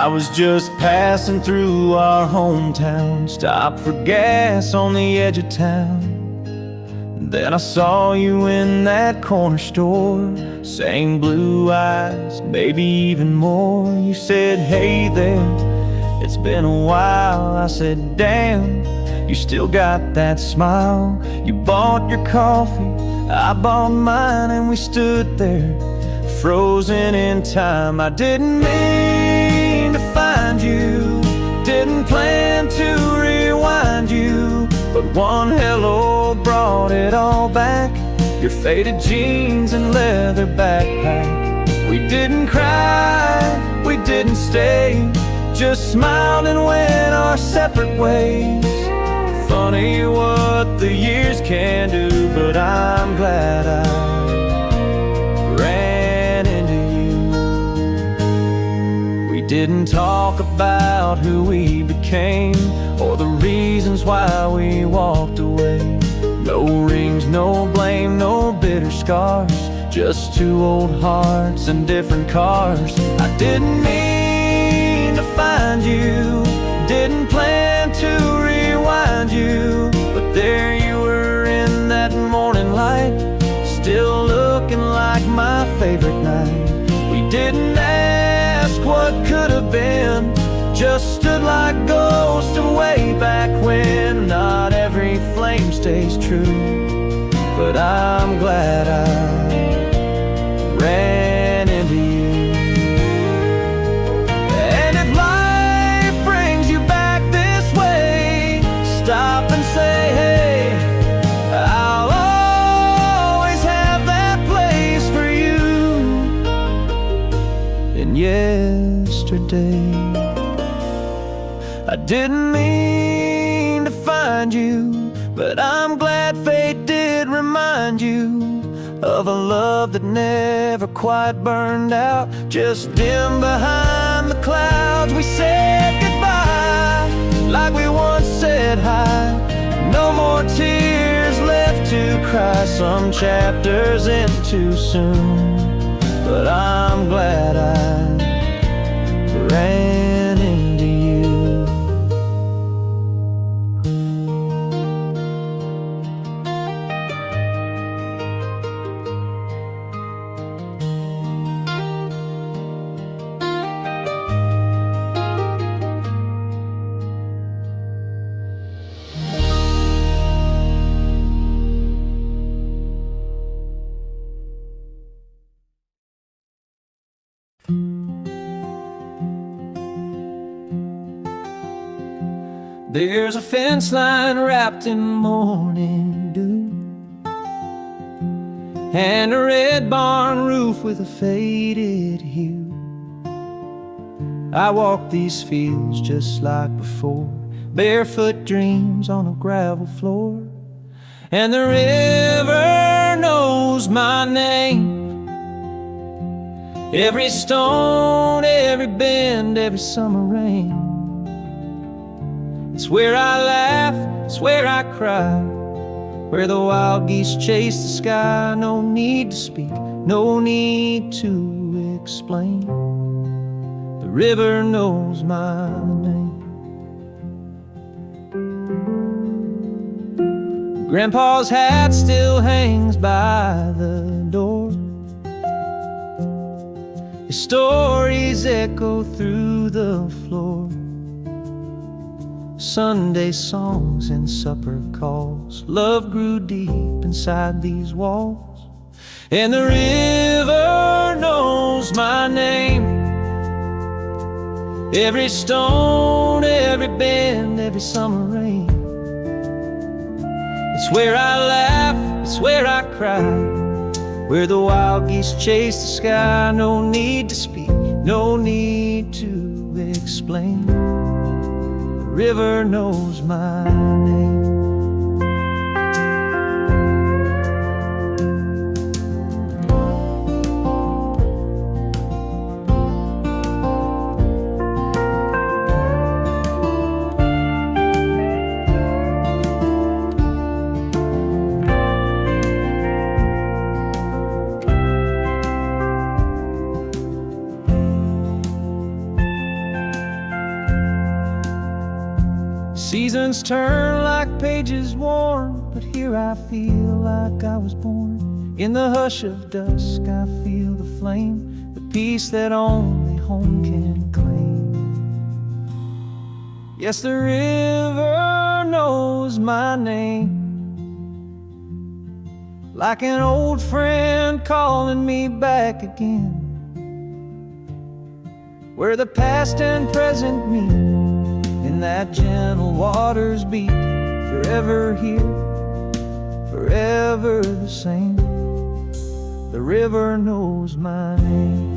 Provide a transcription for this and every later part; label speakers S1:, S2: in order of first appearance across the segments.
S1: I was just passing through our hometown, stopped for gas on the edge of town. Then I saw you in that corner store, same blue eyes, maybe even more. You said, hey there, it's been a while. I said, damn, you still got that smile. You bought your coffee, I bought mine, and we stood there, frozen in time. I didn't mean to find you, didn't plan to rewind you, but one hello brought it all back. Your faded jeans and leather backpack. We didn't cry, we didn't stay, just smiled and went our separate ways. Funny what the years can do, but I'm glad I ran into you. We didn't talk about who we became or the reasons why we walked away. No rings, no blame, no bitter scars, just two old hearts and different cars. I didn't mean to find you, didn't plan to rewind you, but there you were in that morning light, still looking like my favorite night. We didn't ask what could have been, just stood like ghosts of way back when. Not every flame stays true, but I'm glad I ran into you. And if life brings you back this way, stop and say, hey, I'll always have that place for you. And yesterday, I didn't mean to find you, but I'm glad fate did remind you of a love that never quite burned out, just dim behind the clouds. We said goodbye like we once said hi. No more tears left to cry, some chapters end too soon, but I'm glad I ran into you. There's a fence line wrapped in morning dew, and a red barn roof with a faded hue. I walk these fields just like before, barefoot dreams on a gravel floor. And the river knows my name, every stone, every bend, every summer rain. It's where I laugh, it's where I cry, where the wild geese chase the sky. No need to speak, no need to explain. The river knows my name. Grandpa's hat still hangs by the door, his stories echo through the floor. Sunday songs and supper calls, love grew deep inside these walls. And the river knows my name, every stone, every bend, every summer rain. It's where I laugh, it's where I cry, where the wild geese chase the sky. No need to speak, no need to explain. The river knows my name. Seasons turn like pages worn, but here I feel like I was born. In the hush of dusk I feel the flame, the peace that only home can claim. Yes, the river knows my name, like an old friend calling me back again, where the past and present meet in that gentle water's beat. Forever here, forever the same. The river knows my name.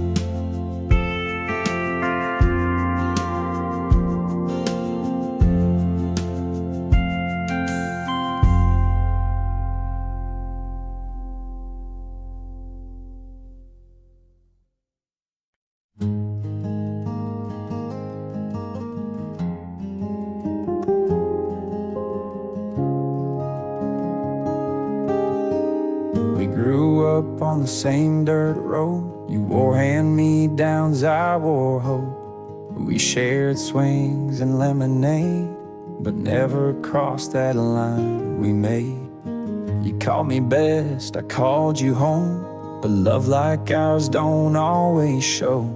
S1: We grew up on the same dirt road. You wore hand-me-downs, I wore hope. We shared swings and lemonade, but never crossed that line we made. You called me best, I called you home, but love like ours don't always show.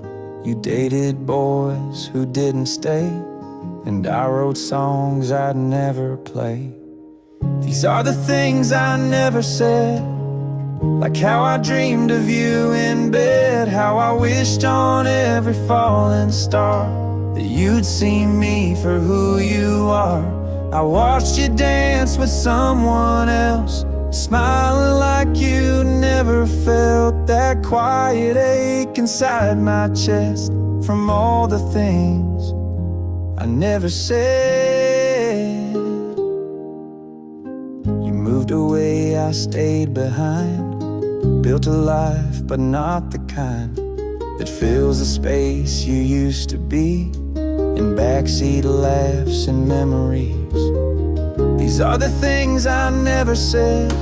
S1: You dated boys who didn't stay, and I wrote songs I'd never play. These are the things I never said, like how I dreamed of you in bed, how I wished on every falling star that you'd see me for who you are. I watched you dance with someone else, smiling like you never felt, that quiet ache inside my chest from all the things I never said. You moved away, I stayed behind, built a life, but not the kind that fills the space you used to be, in backseat laughs and memories. These are the things I never said,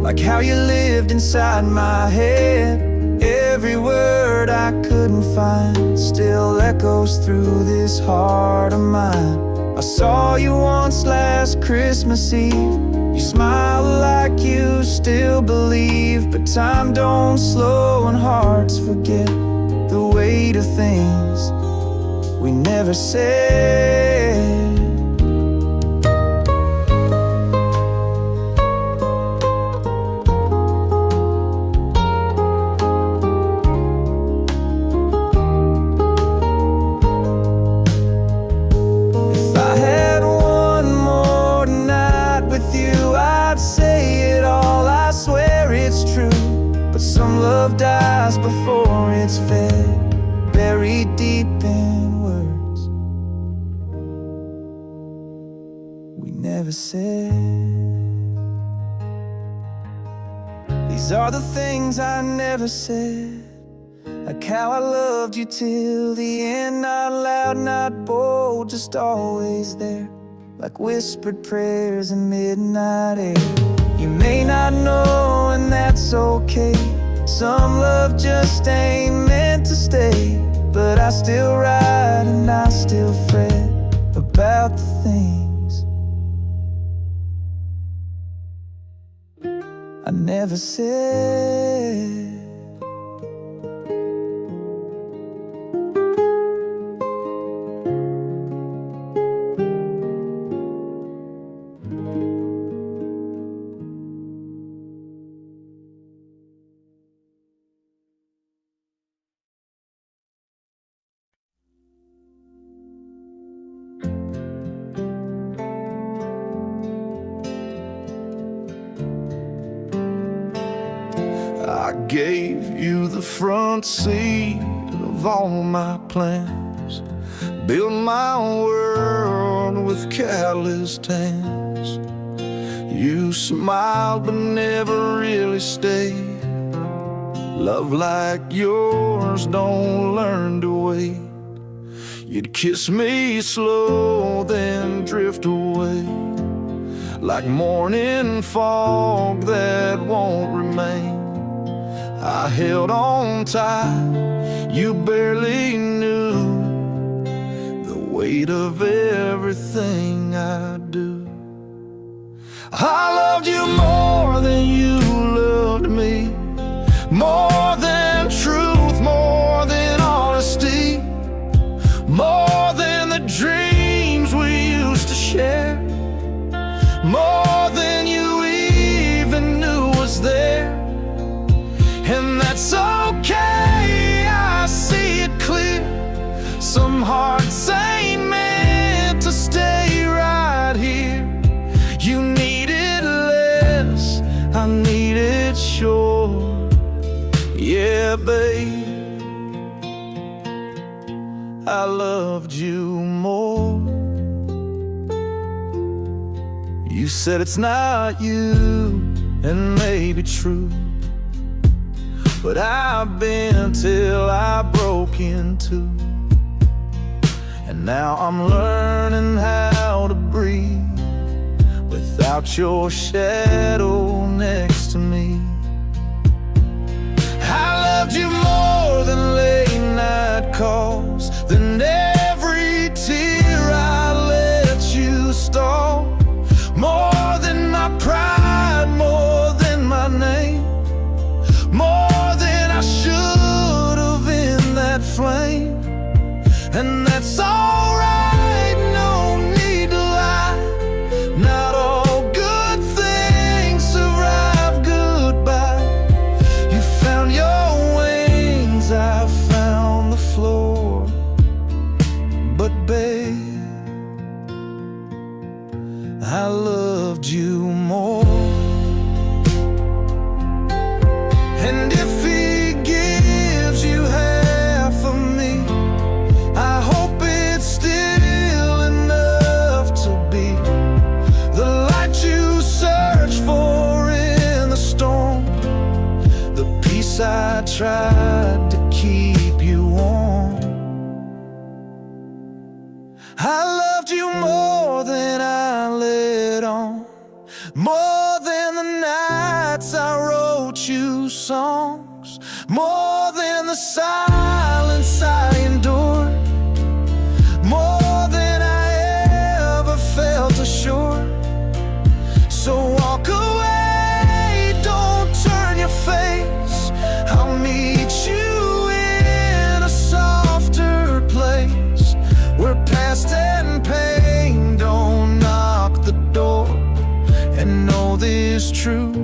S1: like how you lived inside my head. Every word I couldn't find still echoes through this heart of mine. I saw you once last Christmas Eve. You smile like you still believe, but time don't slow and hearts forget the weight of things we never said. If I had one more night with you, I'd say it all, I swear it's true. But some love dies before it's fed, buried deep in words we never said. These are the things I never said, like how I loved you till the end, not loud, not bold, just always there, like whispered prayers in midnight air. You may not know, and that's okay. Some love just ain't meant to stay, but I still ride and I still fret about the things I never said. I gave you the front seat of all my plans, built my world with calloused hands. You smiled but never really stayed. Love like yours don't learn to wait. You'd kiss me slow, then drift away, like morning fog that won't remain. I held on tight, you barely knew the weight of everything I do. I loved you more than you loved me, more than truth, more than honesty, more than the dreams we used to share, more than you even knew was there. And that's okay, I see it clear. Some hearts ain't meant to stay right here. You needed less, I needed sure. Yeah, babe, I loved you more. You said it's not you, and maybe true, but I've been till I broke in two. And now I'm learning how to breathe without your shadow next to me. I loved you more than late night calls, than every tear I let you stall, more than my pride, more than my name, more than I should have in that flame. And that's alright, no need to lie. Not all good things survive goodbye. You found your wings, I found the floor. But babe, I loved you more. And if he gives you half of me, I hope it's still enough to be the light you search for in the storm, the peace I tried to keep you warm. I loved you more than I let on, more than the nights I wrote you songs, more than the silence I endured, more than I ever felt assured. So walk away, don't turn your face. I'll meet you in a softer place, where past and pain don't knock the door. And know this truth,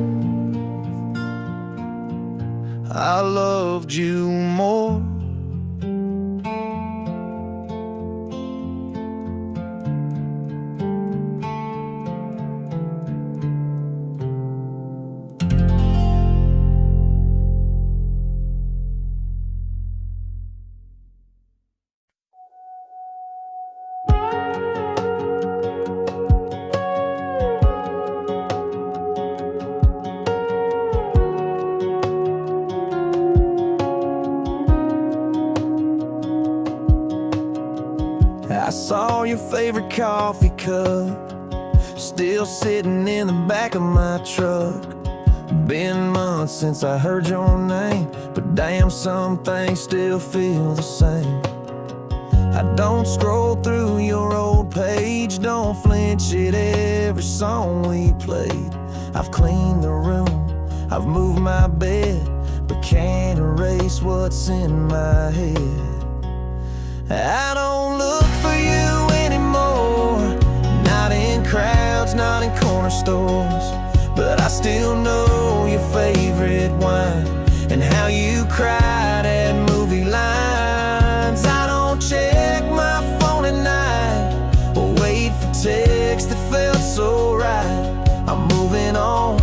S1: I loved you more. I saw your favorite coffee cup still sitting in the back of my truck. Been months since I heard your name, but damn, some things still feel the same. I don't scroll through your old page, don't flinch at every song we played. I've cleaned the room, I've moved my bed, but can't erase what's in my head. I don't look for you anymore, not in crowds, not in corner stores, but I still know your favorite wine and how you cried at movie lines. I don't check my phone at night or wait for texts that felt so right. I'm moving on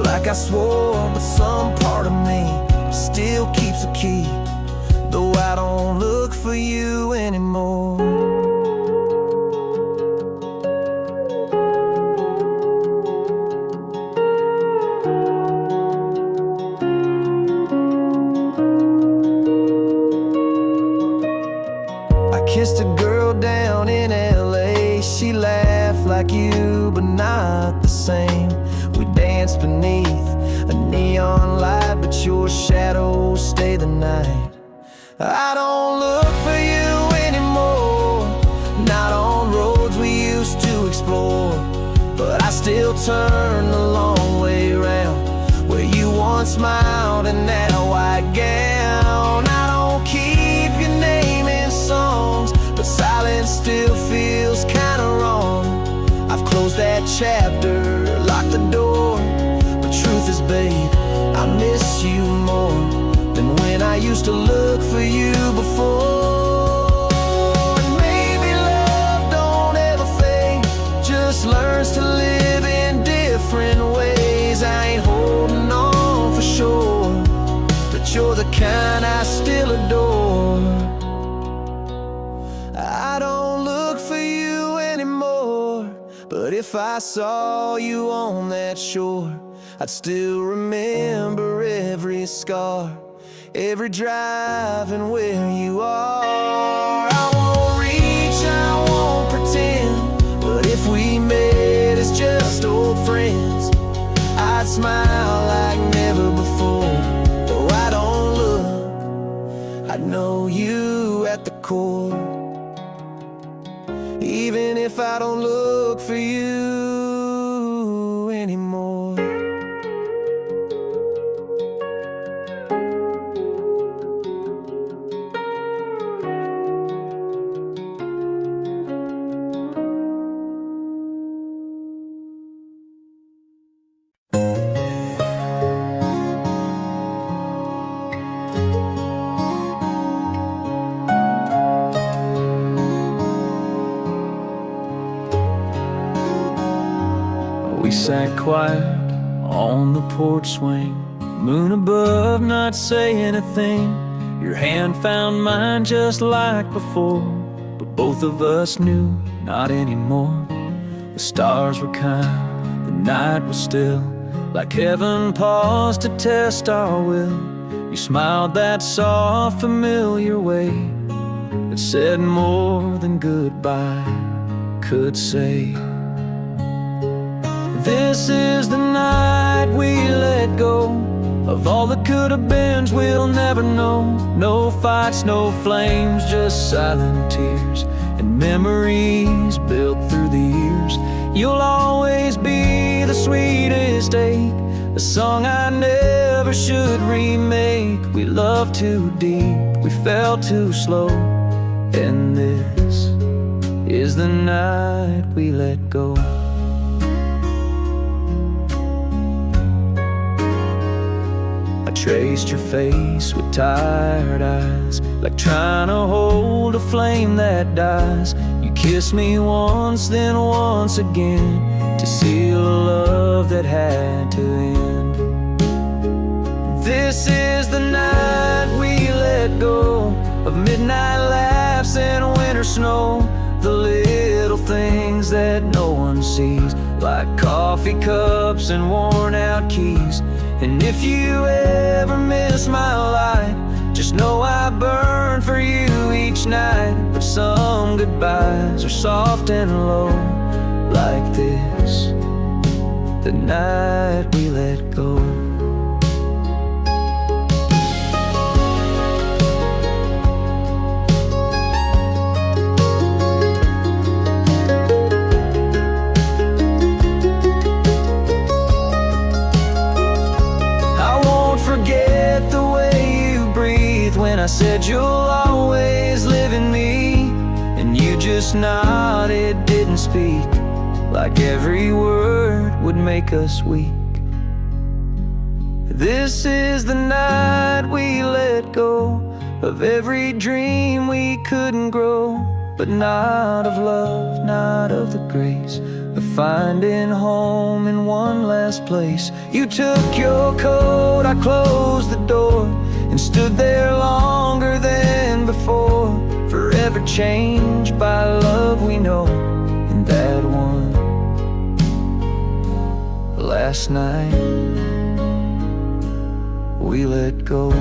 S1: like I swore, but some part of me still keeps a key, though I don't look for you anymore. I kissed a girl down in LA. She laughed like you, but not the same. We danced beneath a neon light, but your shadows stay the night. I don't look for you anymore, not on roads we used to smiled in that white gown. I don't keep your name in songs, but silence still feels kinda wrong. I've closed that chapter, locked the door, but truth is, babe, I miss you more than when I used to look for you before. And maybe love don't ever fade, just learns to live in different ways. I ain't holding on for sure, but you're the kind I still adore. I don't look for you anymore, but if I saw you on that shore, I'd still remember every scar, every drive and where you are. I won't reach, I won't pretend, but if we met as just old friends, I'd smile like never before. Though I don't look, I know you at the core. Even if I don't look for you anymore. We sat quiet on the porch swing, moon above, not saying a thing. Your hand found mine just like before, but both of us knew not anymore. The stars were kind, the night was still, like heaven paused to test our will. You smiled that soft, familiar way that said more than goodbye could say. This is the night we let go of all the could-have-beens we'll never know. No fights, no flames, just silent tears and memories built through the years. You'll always be the sweetest ache, a song I never should remake. We loved too deep, we fell too slow, and this is the night we let go. Traced your face with tired eyes, like trying to hold a flame that dies. You kissed me once, then once again, to seal a love that had to end. This is the night we let go of midnight laughs and winter snow, the little things that no one sees, like coffee cups and worn out keys. And if you ever miss my light, just know I burn for you each night. But some goodbyes are soft and low, like this, the night we let go. When I said you'll always live in me, and you just nodded, didn't speak, like every word would make us weak. This is the night we let go of every dream we couldn't grow, but not of love, not of the grace of finding home in one last place. You took your coat, I closed the door, and stood there longer than before, forever changed by love we know. And that one last night we let go.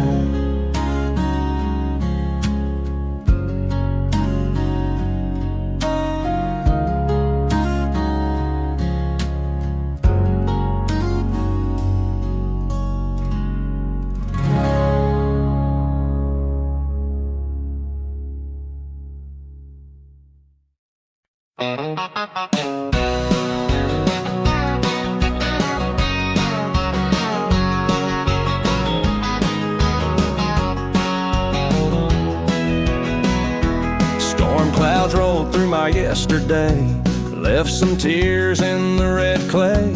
S1: through my yesterday, left some tears in the red clay,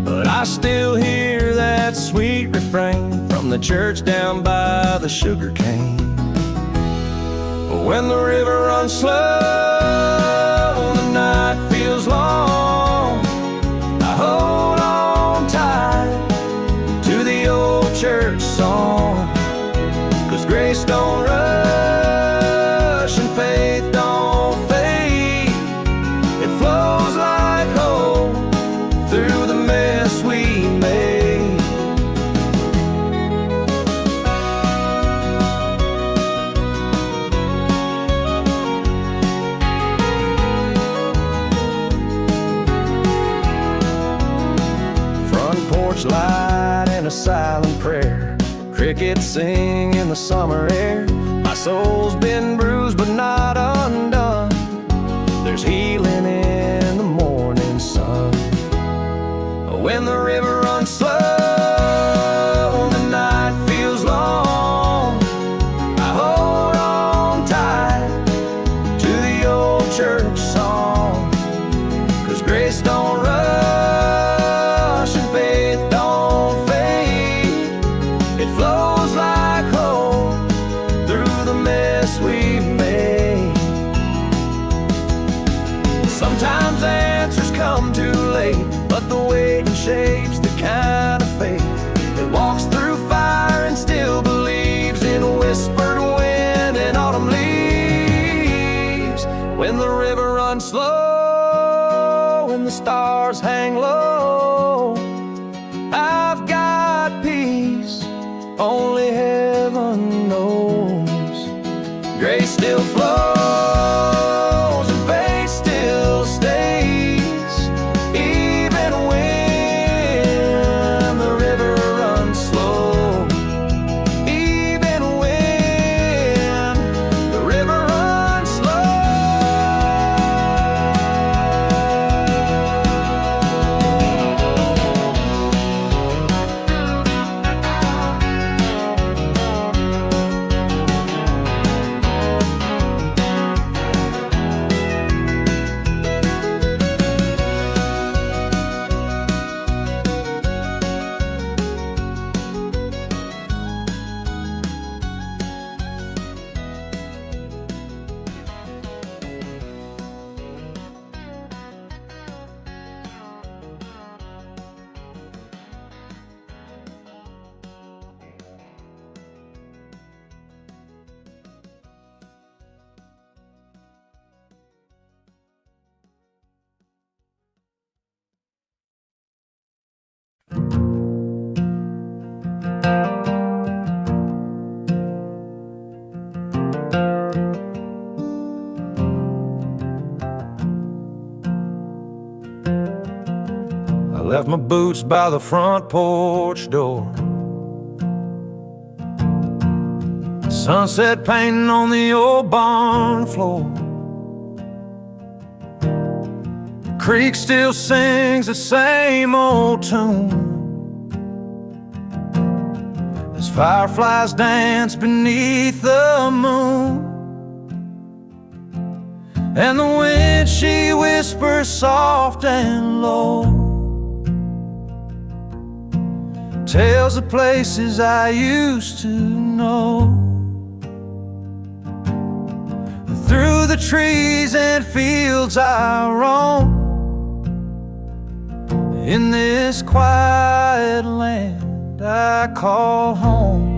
S1: but I still hear that sweet refrain from the church down by the sugar cane. When the river runs slow and the night feels long, I hold on tight to the old church song, 'cause grace don't rush and faith don't fade. It flows like hope through the mess we made. Front porch light and a silent prayer, crickets sing in the summer air. My soul's been bruised but not undone. There's healing in the morning sun. When the river runs slow and the night feels long, I hold on tight to the old church song, 'cause grace don't rush and faith don't fade. It flows like hope through the mess we've made. Sometimes answers come too late, but the waiting shapes the kind of faith that walks through fire and still believes in whispered wind and autumn leaves. When the river runs slow and the stars hang low, I've got peace only heaven knows. Grace still flows and faith still stays, even when the river runs slow. Even when the river runs slow. I left my boots by the front porch door, sunset painting on the old barn floor. The creek still sings the same old tune as fireflies dance beneath the moon. And the wind, she whispers soft and low, tells the places I used to know. Through the trees and fields I roam, in this quiet land I call home.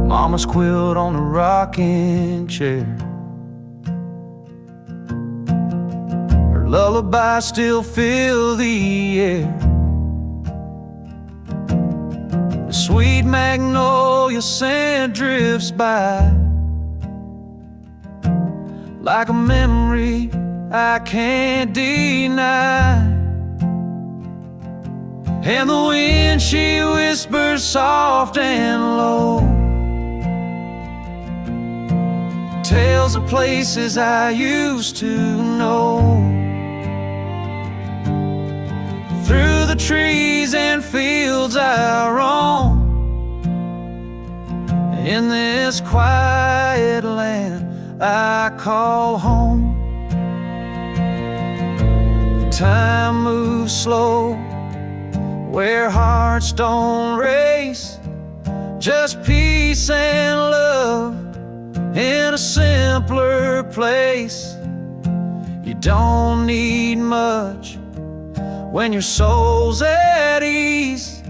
S1: Mama's quilt on a rocking chair, her lullabies still fill the air. The sweet magnolia scent drifts by, like a memory I can't deny. And the wind, she whispers soft and low, tells the places I used to know. trees and fields I roam, in this quiet land I call home. Time moves slow where hearts don't race, just peace and love in a simpler place. You don't need much when your soul's at ease,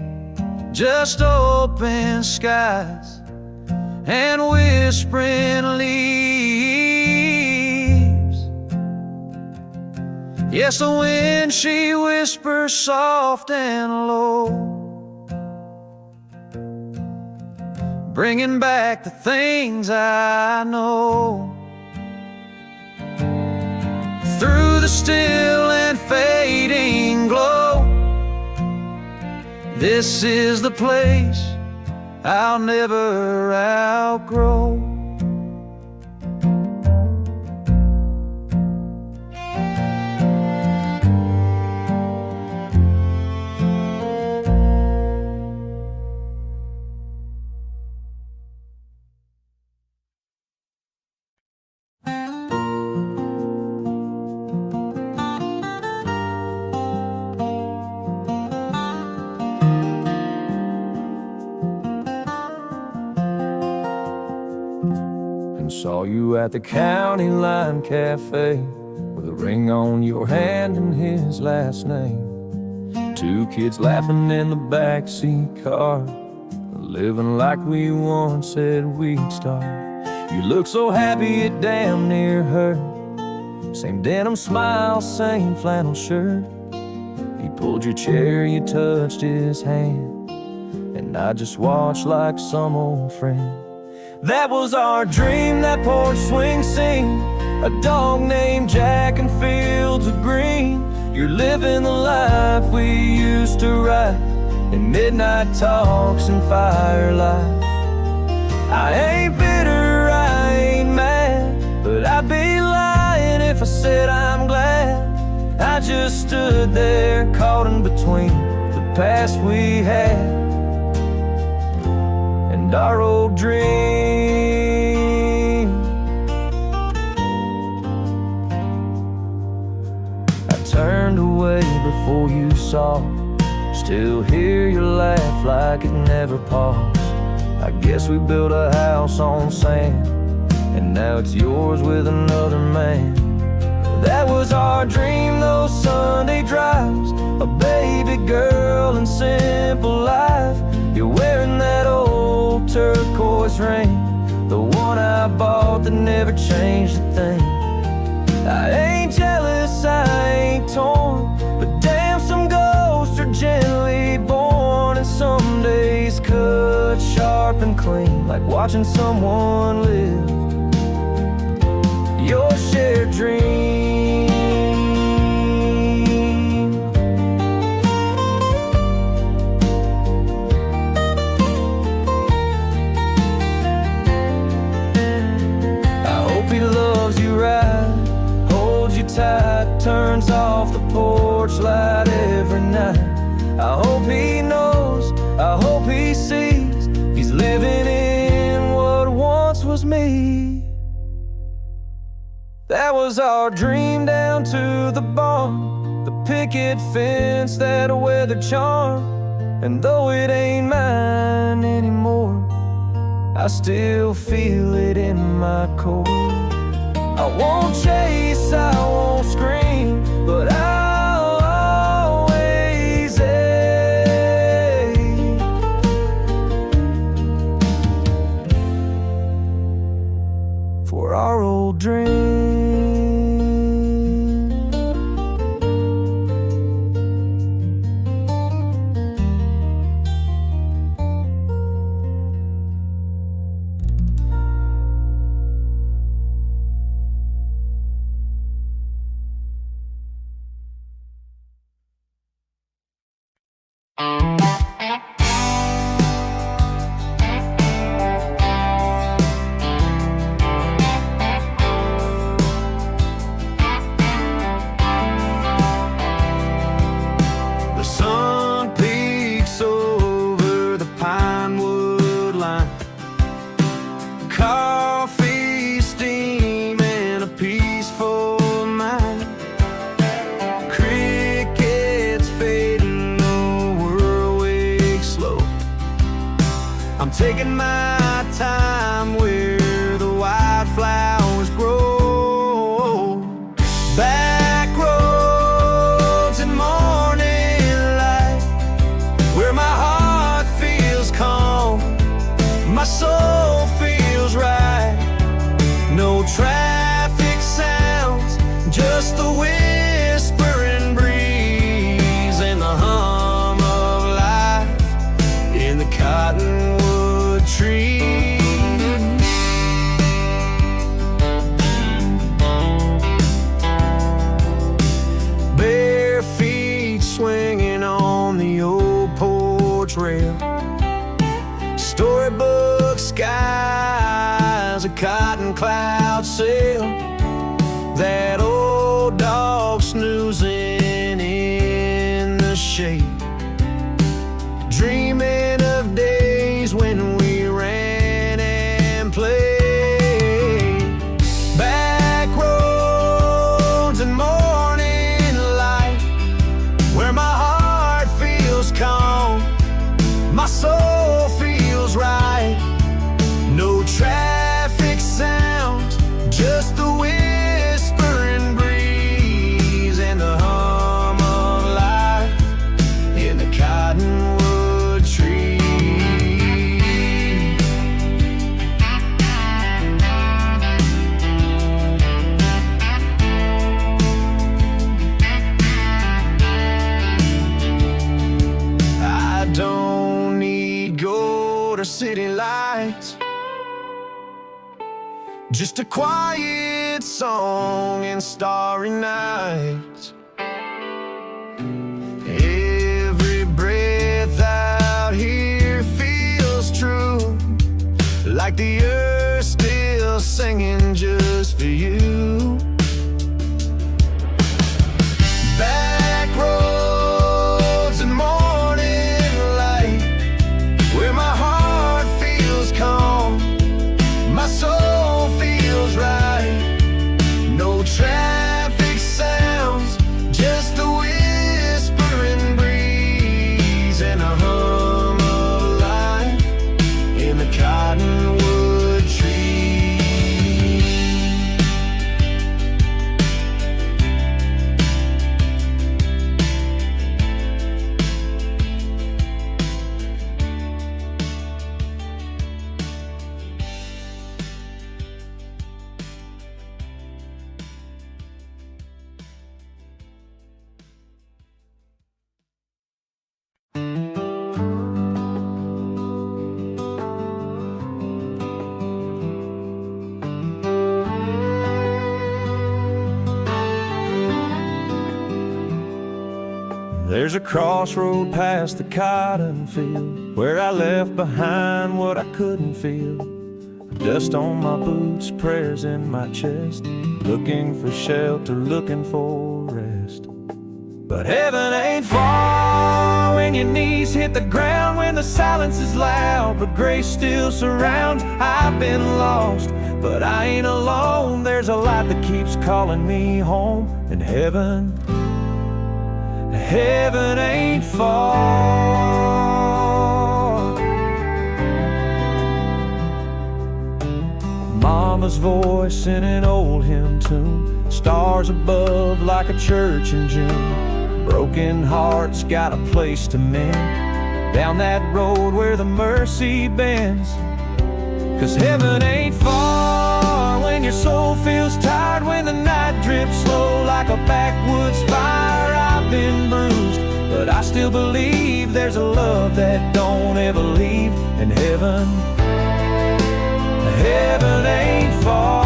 S1: just open skies and whispering leaves. Yes, the wind, she whispers soft and low, bringing back the things I know. Through the still and fading glow, this is the place I'll never outgrow. Saw you at the county line cafe with a ring on your hand and his last name. Two kids laughing in the backseat car, living like we once said we'd start. You look so happy it damn near hurt. Same denim smile, same flannel shirt. He pulled your chair, you touched his hand, and I just watched like some old friend. That was our dream, that porch swing scene, a dog named Jack and fields of green. You're living the life we used to write in midnight talks and firelight. I ain't bitter, I ain't mad, but I'd be lying if I said I'm glad. I just stood there caught in between the past we had and our old dream. I turned away before you saw, still hear your laugh like it never paused. I guess we built a house on sand, and now it's yours with another man. That was our dream, those Sunday drives, a baby girl and simple life. You're wearing that old turquoise ring, the one I bought that never changed a thing. I ain't jealous, I ain't torn, but damn, some ghosts are gently born, and some days cut sharp and clean, like watching someone live your shared dream. Tight, turns off the porch light every night. I hope he knows, I hope he sees, he's living in what once was me. That was our dream down to the barn, the picket fence, that weather charm. And though it ain't mine anymore, I still feel it in my core. I won't chase, I won't scream, but I'll always aim for our old dream. coffee, steam, and a peaceful mind. Crickets fading, the world wakes slow. I'm taking my time where the wildflowers grow. Back roads and morning light, where my heart feels calm, my soul feels right. No traffic sounds, just the whispering breeze and the hum of life in the cottonwood trees. Bare feet swinging on the old porch rail. Storybook skies, a cotton cloud sail. That old dog snoozing in the shade, dreaming of days when we ran and played. Back roads and morning light, where my heart feels calm, my soul feels right. No traffic sounds, just the whispering breeze and the hum of life in the cottonwood tree. I don't need gold or city lights, just a quiet song and starry nights. Every breath out here feels true, like the earth still singing just for you. Back roads and morning light, where my heart feels calm, my soul feels right. No traffic sounds, just the whispering breeze and a hum of life in the cottonwood tree. There's a crossroad past the cotton field, where I left behind what I couldn't feel. Dust on my boots, prayers in my chest, looking for shelter, looking for rest. But heaven ain't far when your knees hit the ground, when the silence is loud but grace still surrounds. I've been lost, but I ain't alone. There's a light that keeps calling me home, and heaven ain't far. Mama's voice in an old hymn tune, stars above like a church in June. Broken hearts got a place to mend, down that road where the mercy bends. 'Cause heaven ain't far when your soul feels tired, when the night drips slow like a backwoods fire. I've been bruised, but I still believe there's a love that don't ever leave. And heaven ain't far.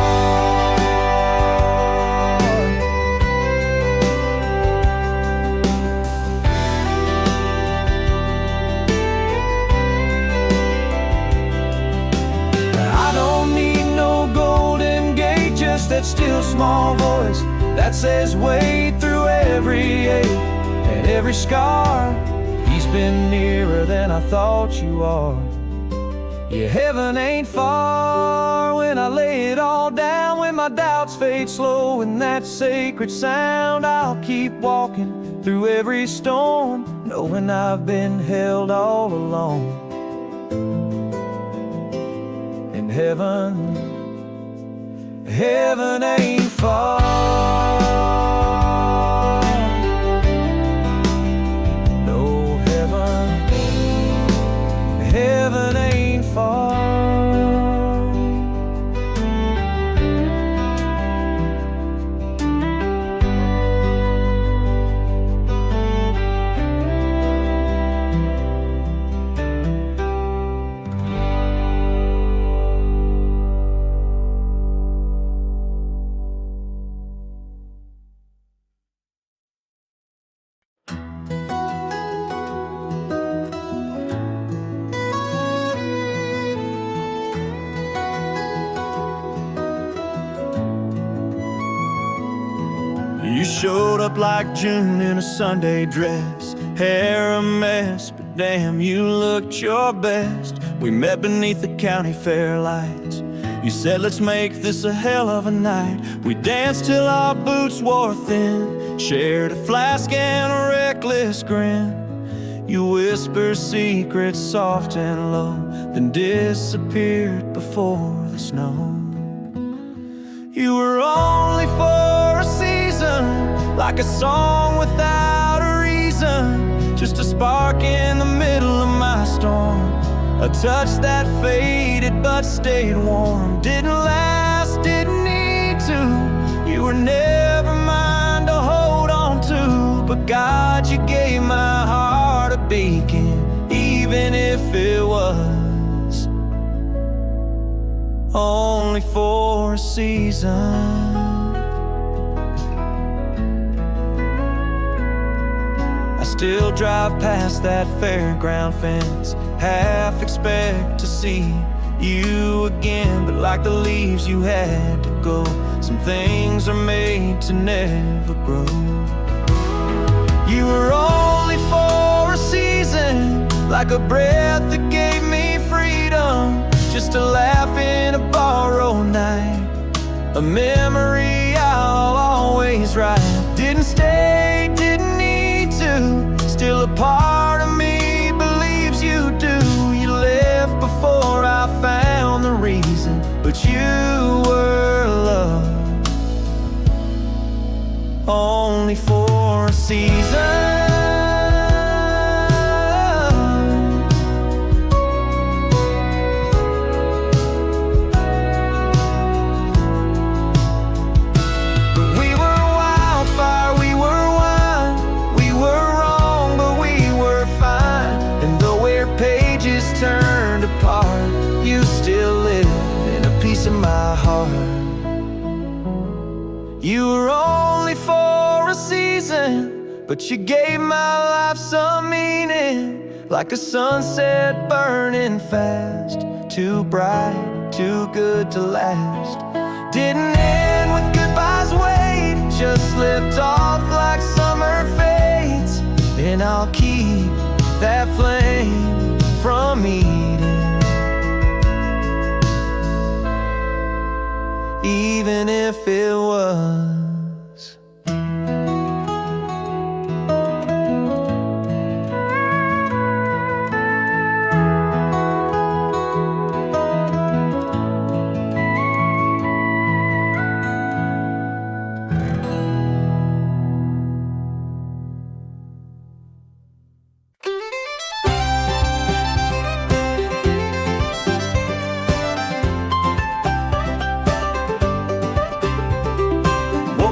S1: I don't need no golden gate, just that still small voice that says wait through every ache and every scar. He's been nearer than I thought you are. Yeah, heaven ain't far. I lay it all down, when my doubts fade slow, in that sacred sound I'll keep walking through every storm, knowing I've been held all along. In heaven, heaven ain't far. No, heaven ain't far. You showed up like June in a Sunday dress, hair a mess, but damn, you looked your best. We met beneath the county fair lights. You said, let's make this a hell of a night. We danced till our boots wore thin, shared a flask and a reckless grin. You whispered secrets soft and low, then disappeared before the snow. You were only for a season, like a song without a reason, just a spark in the middle of my storm, a touch that faded but stayed warm. Didn't last, didn't need to. You were never mine to hold on to, but God, you gave my heart a beacon, even if it was only for a season. I still drive past that fairground fence, half expect to see you again, but like the leaves you had to go. Some things are made to never grow. You were only for a season, like a breath that gave me freedom, just a laugh in a borrowed night, a memory I'll always write. Didn't stay, didn't need to, still a part of me believes you do. You left before I found the reason, but you were loved only for a season. Turned apart, you still live in a piece of my heart. You were only for a season, but you gave my life some meaning, like a sunset burning fast, too bright, too good to last. Didn't end with goodbyes, wait, just slipped off like summer fades, and I'll keep that flame from eating, even if it was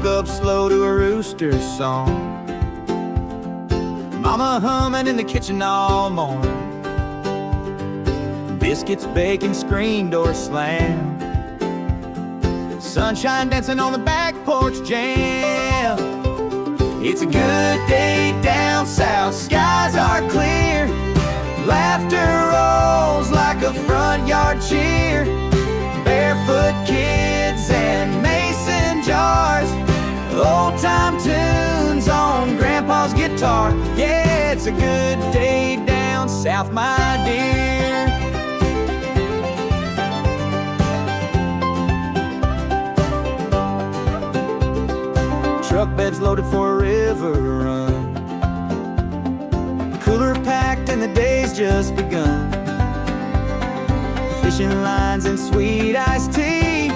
S1: up slow to a rooster's song, mama humming in the kitchen all morning, biscuits baking, screen door slam, sunshine dancing on the back porch jam. It's a good day down south, skies are clear, laughter rolls like a front yard cheer, barefoot kids and mason jars, old-time tunes on Grandpa's guitar. Yeah, it's a good day down south, my dear. truck bed's loaded for a river run. Cooler packed and the day's just begun. Fishing lines and sweet iced tea.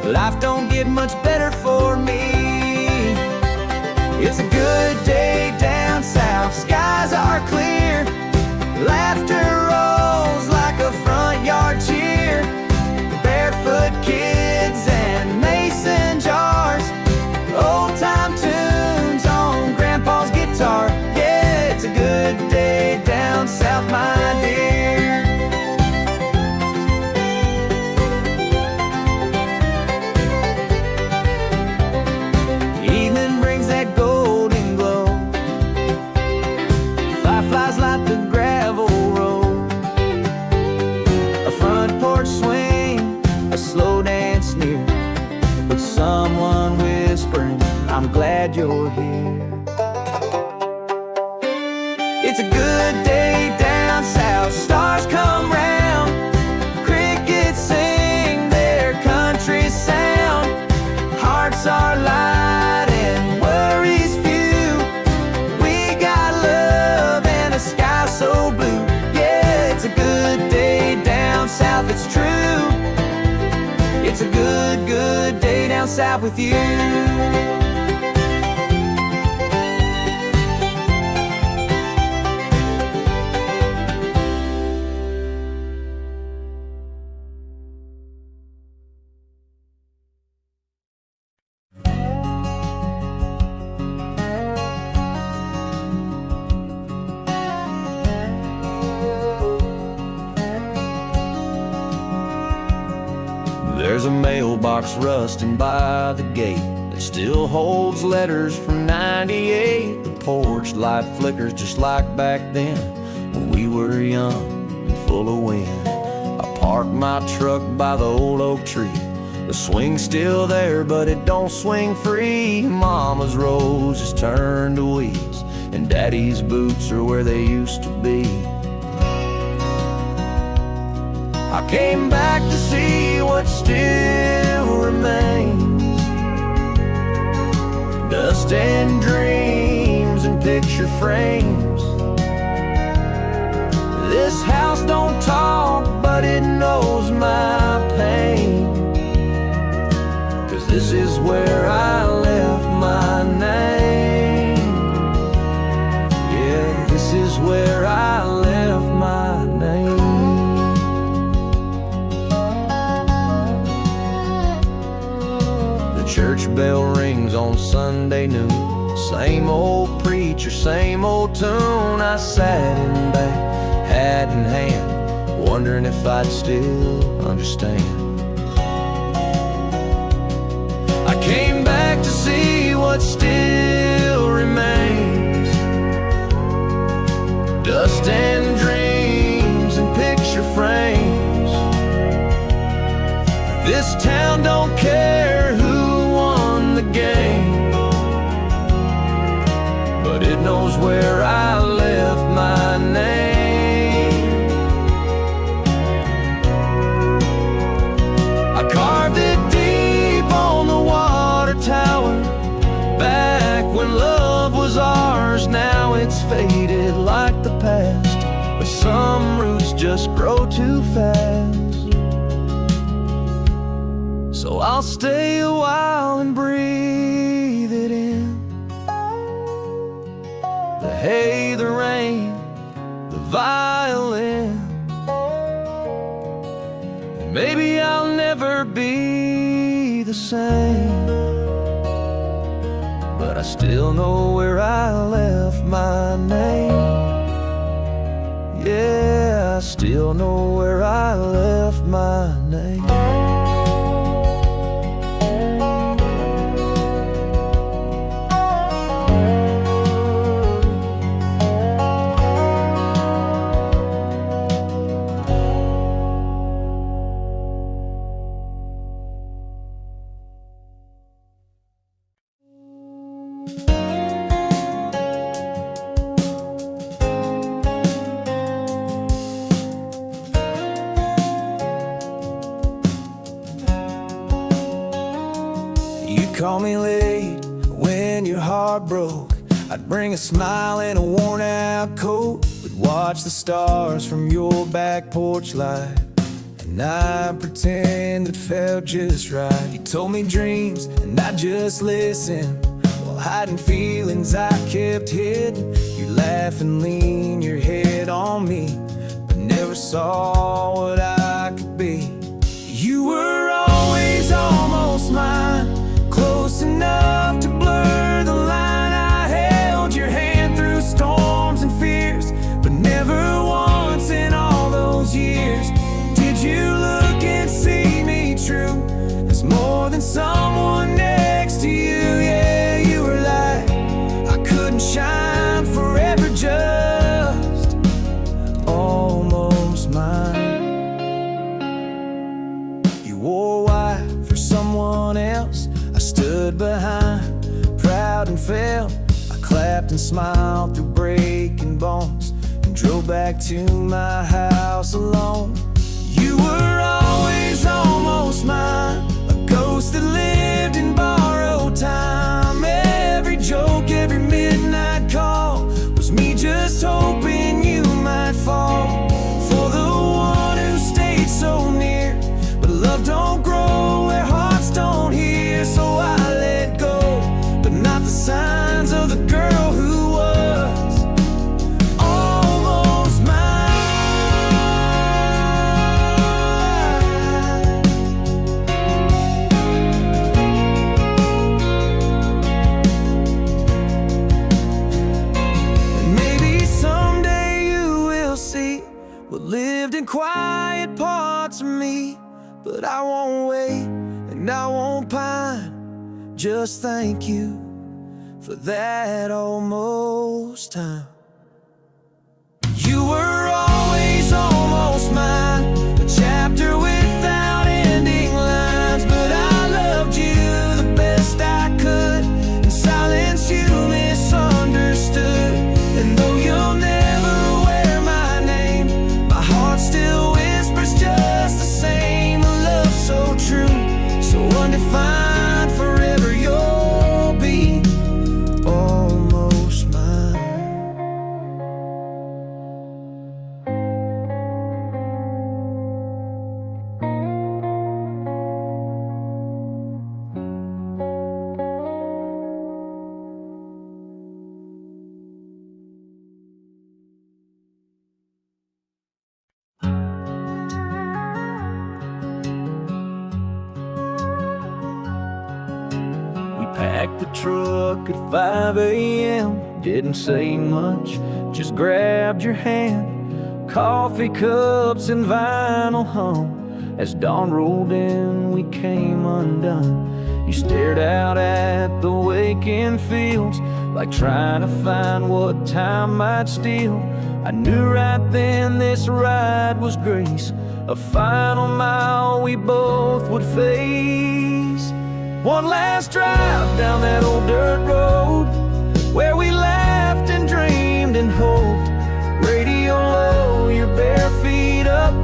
S1: Life don't get much better for me. It's a good day down south, skies are clear. Laughter rolls like a front yard cheer. Barefoot kids and mason jars. Old time tunes on grandpa's guitar. Yeah, it's a good day down south, my dear. Evening brings that golden glow. Fireflies light the gravel road. A front porch swing, a slow dance near, with someone whispering, I'm glad you're here. It's a good day down south, stars come round. Crickets sing their country sound. Hearts are light and worries few. We got love and a sky so blue. Yeah, it's a good day down south, it's true. It's a good, good day down south with you. There's a mailbox rusting by the gate that still holds letters from '98. The porch light flickers just like back then when we were young and full of wind. I park my truck by the old oak tree. The swing's still there, but it don't swing free. Mama's roses turned to weeds, and Daddy's boots are where they used to be. I came back to see what still remains. Dust and dreams and picture frames. This house don't talk, but it knows my pain. 'Cause this is where I left my name. Yeah, this is where I left my name. Church bell rings on Sunday noon. Same old preacher, same old tune. I sat in back, hat in hand, wondering if I'd still understand. I came back to see what still remains. Dust and dreams and picture frames. This town don't care who the game, but it knows where I left my name. I carved it deep on the water tower. Back when love was ours, now it's faded like the past. But some roots just grow too fast. So I'll stay a while and breathe it in. The hay, the rain, the violin. And maybe I'll never be the same, but I still know where I left my name. Yeah, I still know where I left my name. call me late when your heart broke. I'd bring a smile in a worn out coat. We'd watch the stars from your back porch light, and I'd pretend it felt just right. You told me dreams and I just listened, while hiding feelings I kept hidden. You laugh and lean your head on me, but never saw what I could be. You were always almost mine, close enough to blur the line. I held your hand through storms and fears, but never once in all those years did you look and see me true as more than someone next to you. Yeah, you were like I couldn't shine forever, just almost mine. You wore white for someone else, I stood behind, proud and felt. I clapped and smiled through breaking bones, and drove back to my house alone. You were always almost mine, a ghost that lived in borrowed time. Every joke, every midnight call was me just hoping you might fall for the one who stayed so near. But love don't grow where hearts don't hear, so I let go, but not the signs of the girl who was almost mine. And maybe someday you will see what lived in quiet parts of me, but I won't wait and I won't pine. Just thank you for that almost time. You were always almost mine, a chapter without ending lines. But I loved you the best I could, in silence you misunderstood. And though you'll never wear my name, my heart still whispers just the same. A love so true, so undefined, forever you'll be almost mine. Packed the truck at 5 a.m. Didn't say much, just grabbed your hand. Coffee cups and vinyl hum. As dawn rolled in, we came undone. You stared out at the waking fields, like trying to find what time might steal. I knew right then this ride was grace, a final mile we both would face. One last drive down that old dirt road, where we laughed and dreamed and hoped. Radio low, your bare feet up,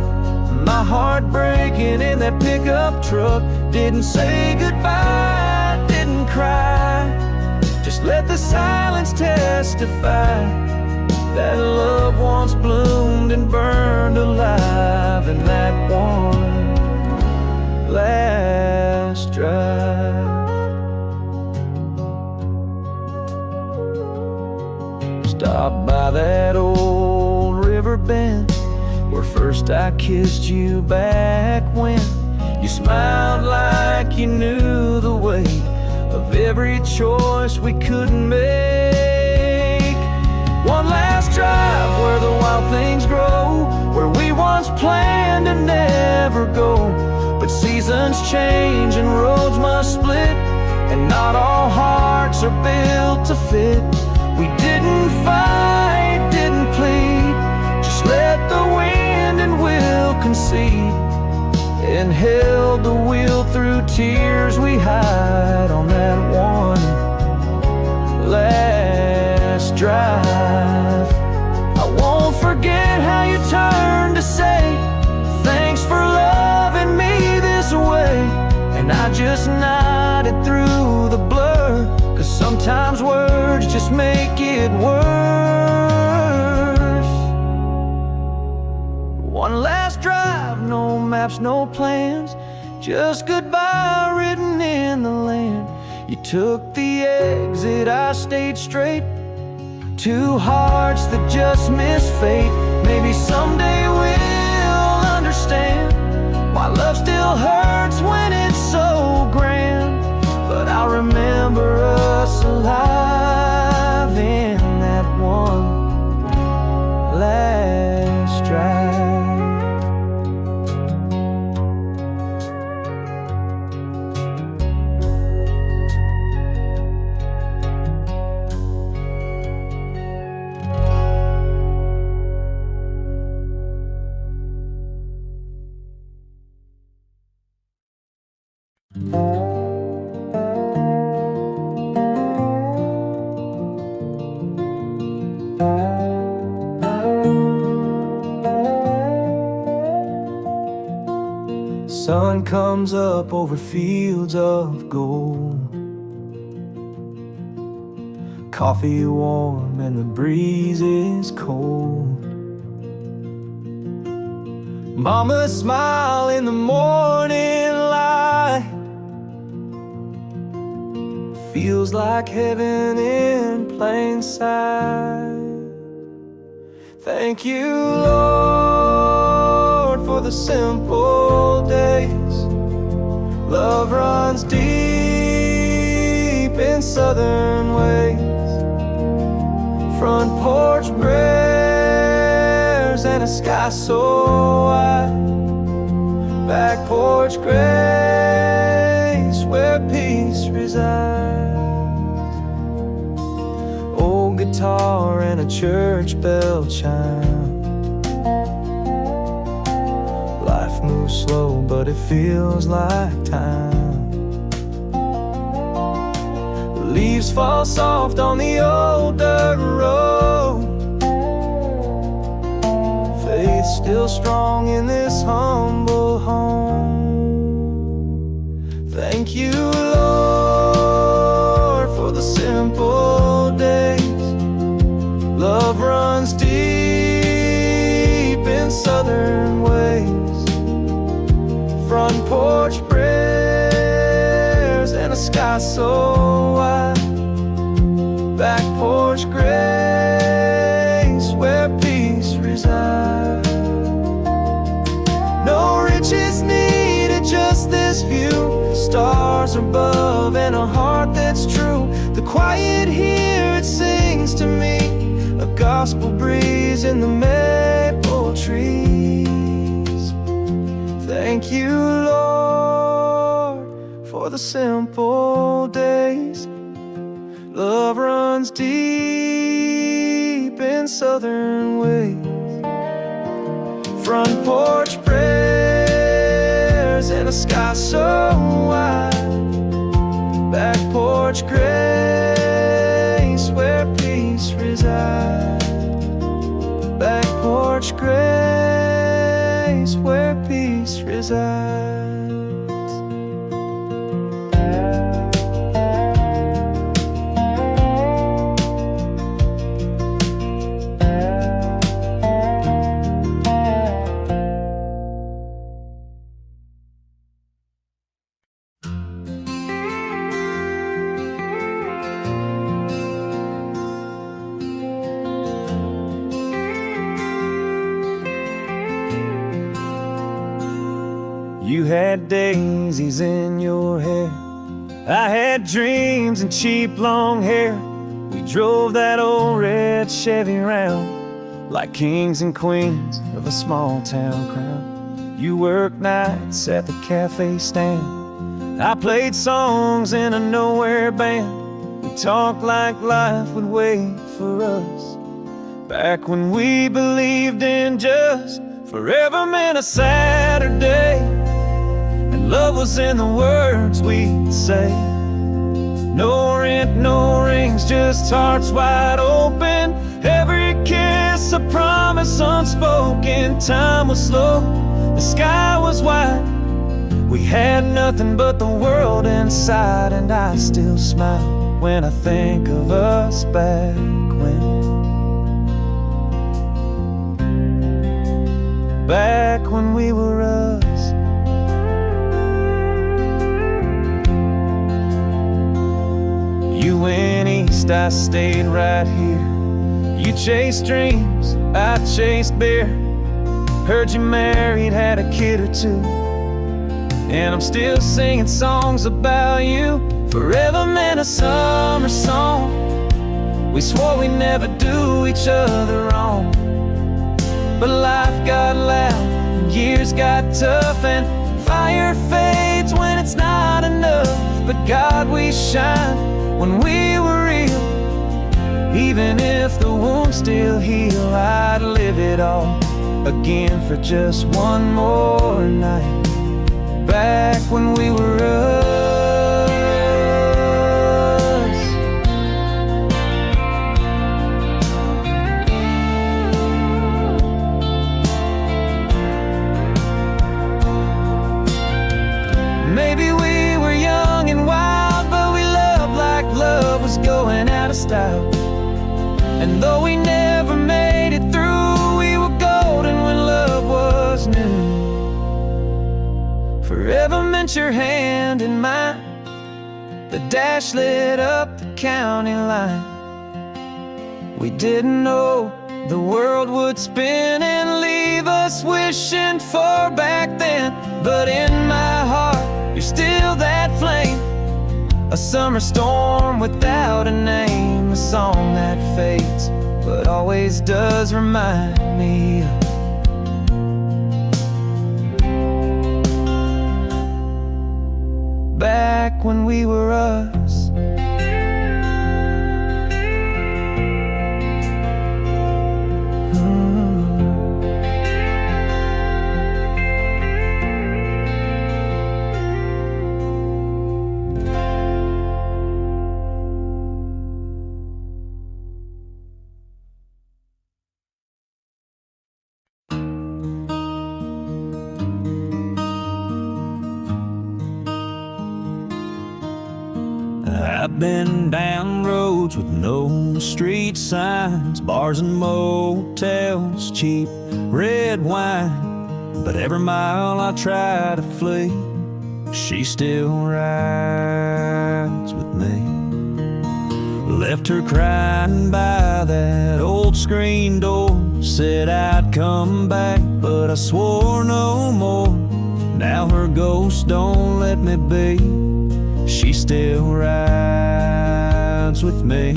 S1: my heart breaking in that pickup truck. Didn't say goodbye, didn't cry, just let the silence testify that love once bloomed and burned alive in that one last drive. Stopped by that old river bend, where first I kissed you back when you smiled like you knew the weight of every choice we couldn't make. One last drive where the wild things grow, where we once planned to never go. But seasons change and roads must split, and not all hearts are built to fit. We didn't fight, didn't plead, just let the wind and will concede, and held the wheel through tears we hide on that one last drive. I won't forget how you turned to say thanks for loving me this way, and I just nodded through the it worse. One last drive, no maps, no plans, just goodbye written in the land. You took the exit, I stayed straight. Two hearts that just missed fate. Maybe someday we'll understand why love still hurts when it's so grand. But I'll remember us alive in that one last drive. Sun comes up over fields of gold, coffee warm and the breeze is cold. Mama's smile in the morning light feels like heaven in plain sight. Thank you, Lord, for the simple days. Love runs deep in southern ways. Front porch prayers and a sky so wide. Back porch grace where peace resides. Old guitar and a church bell chime. Life moves slow, but it feels like time. Leaves fall soft on the old dirt road. Faith still strong in this humble home. Thank you, Lord, for the simple days. Love runs deep in southern ways. Front porch prayers and a sky so wide. Back porch grace where peace resides. No riches needed, just this view. Stars above and a heart that's true. The quiet here, it sings to me. A gospel breeze in the maple trees. Thank you, Lord, for the simple days. Love runs deep in southern ways. Front porch prayers and a sky so wide. Back porch grace where peace resides. Back porch grace where peace resides. You had daisies in your hair, I had dreams and cheap long hair. We drove that old red Chevy round like kings and queens of a small town crown. You worked nights at the cafe stand, I played songs in a nowhere band. We talked like life would wait for us, back when we believed in just forever meant a Saturday. Love was in the words we'd say. No rent, no rings, just hearts wide open. Every kiss a promise unspoken. Time was slow, the sky was white. We had nothing but the world inside, and I still smile when I think of us back when we were us. You went east, I stayed right here. You chased dreams, I chased beer. Heard you married, had a kid or two, and I'm still singing songs about you. Forever meant a summer song. We swore we'd never do each other wrong, but life got loud and years got tough, and fire fades when it's not enough. But God, we shine when we were real. Even if the wounds still heal, I'd live it all again for just one more night. Back when we were us. Maybe we were young and wild, but we loved like love was going out of style. And though we never made it through, we were golden when love was new. Forever meant your hand in mine. The dash lit up the county line. We didn't know the world would spin and leave us wishing for back then. But in my heart, you're still that flame. A summer storm without a name. A song that fades, but always does remind me of back when we were us. I've been down roads with no street signs, bars and motels, cheap red wine. But every mile I try to flee, she still rides with me. Left her crying by that old screen door. Said I'd come back, but I swore no more. Now her ghost don't let me be. She still rides with me.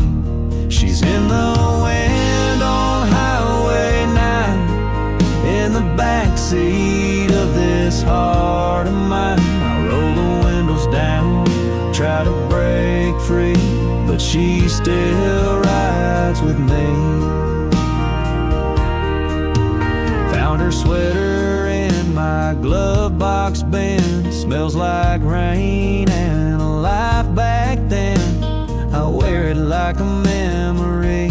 S1: She's in the wind on Highway 9, in the backseat of this heart of mine. I roll the windows down, try to break free, but she still rides with me. Found her sweater in my glove box bin. Smells like rain and life back then. I wear it like a memory.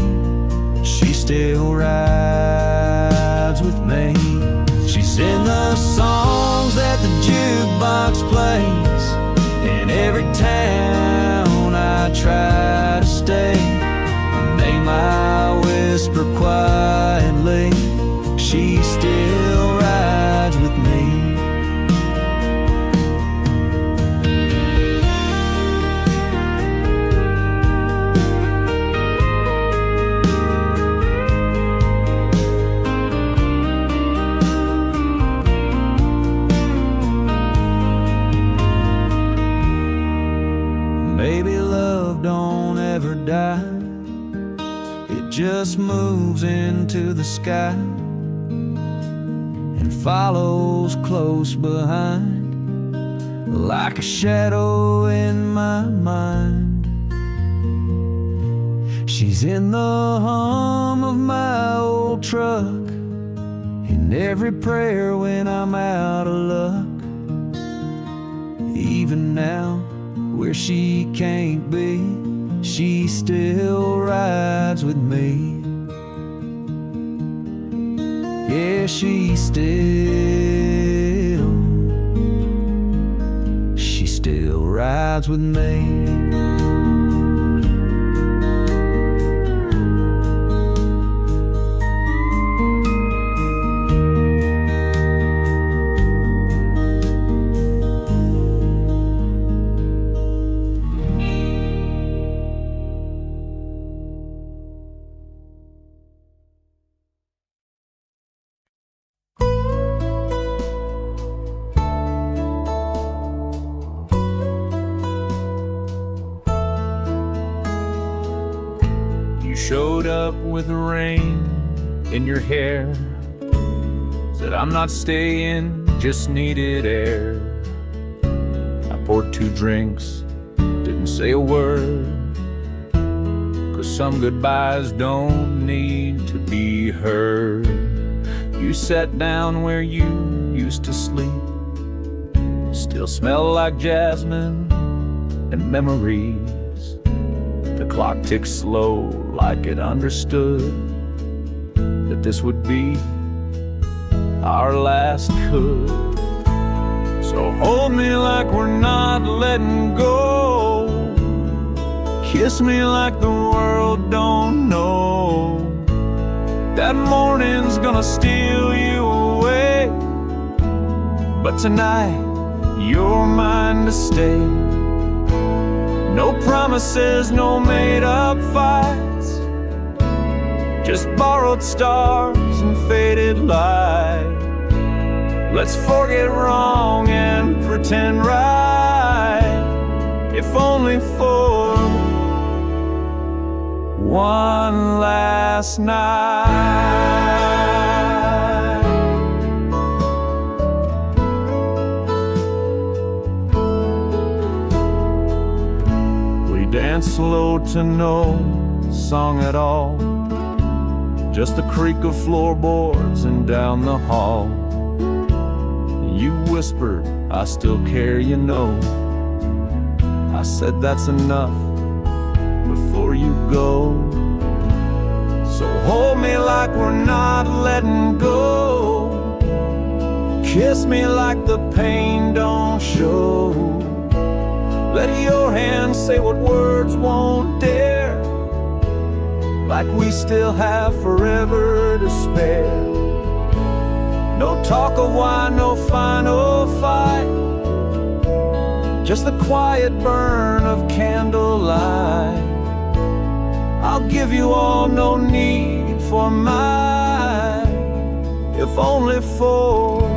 S1: She still rides with me. She's in the songs that the jukebox plays. In every town I try to stay. A name I whisper quietly. She still rides with me. It just moves into the sky and follows close behind, like a shadow in my mind. She's in the hum of my old truck, in every prayer when I'm out of luck. Even now, where she can't be, she still rides with me. Yeah, she still rides with me. showed up with rain in your hair. Said, I'm not staying, just needed air. I poured 2 drinks, didn't say a word, 'cause some goodbyes don't need to be heard. You sat down where you used to sleep, still smell like jasmine and memories. The clock ticked slow like it understood that this would be our last good. So hold me like we're not letting go. Kiss me like the world don't know that morning's gonna steal you away. But tonight, you're mine to stay. No promises, no made-up fights, just borrowed stars and faded light. Let's forget wrong and pretend right, if only for one last night. We danced slow to no song at all, just the creak of floorboards and down the hall. You whispered, I still care, you know. I said that's enough before you go. So hold me like we're not letting go. Kiss me like the pain don't show. Let your hands say what words won't dare, like we still have forever to spare. No talk of why, no final fight, just the quiet burn of candlelight. I'll give you all, no need for mine, if only for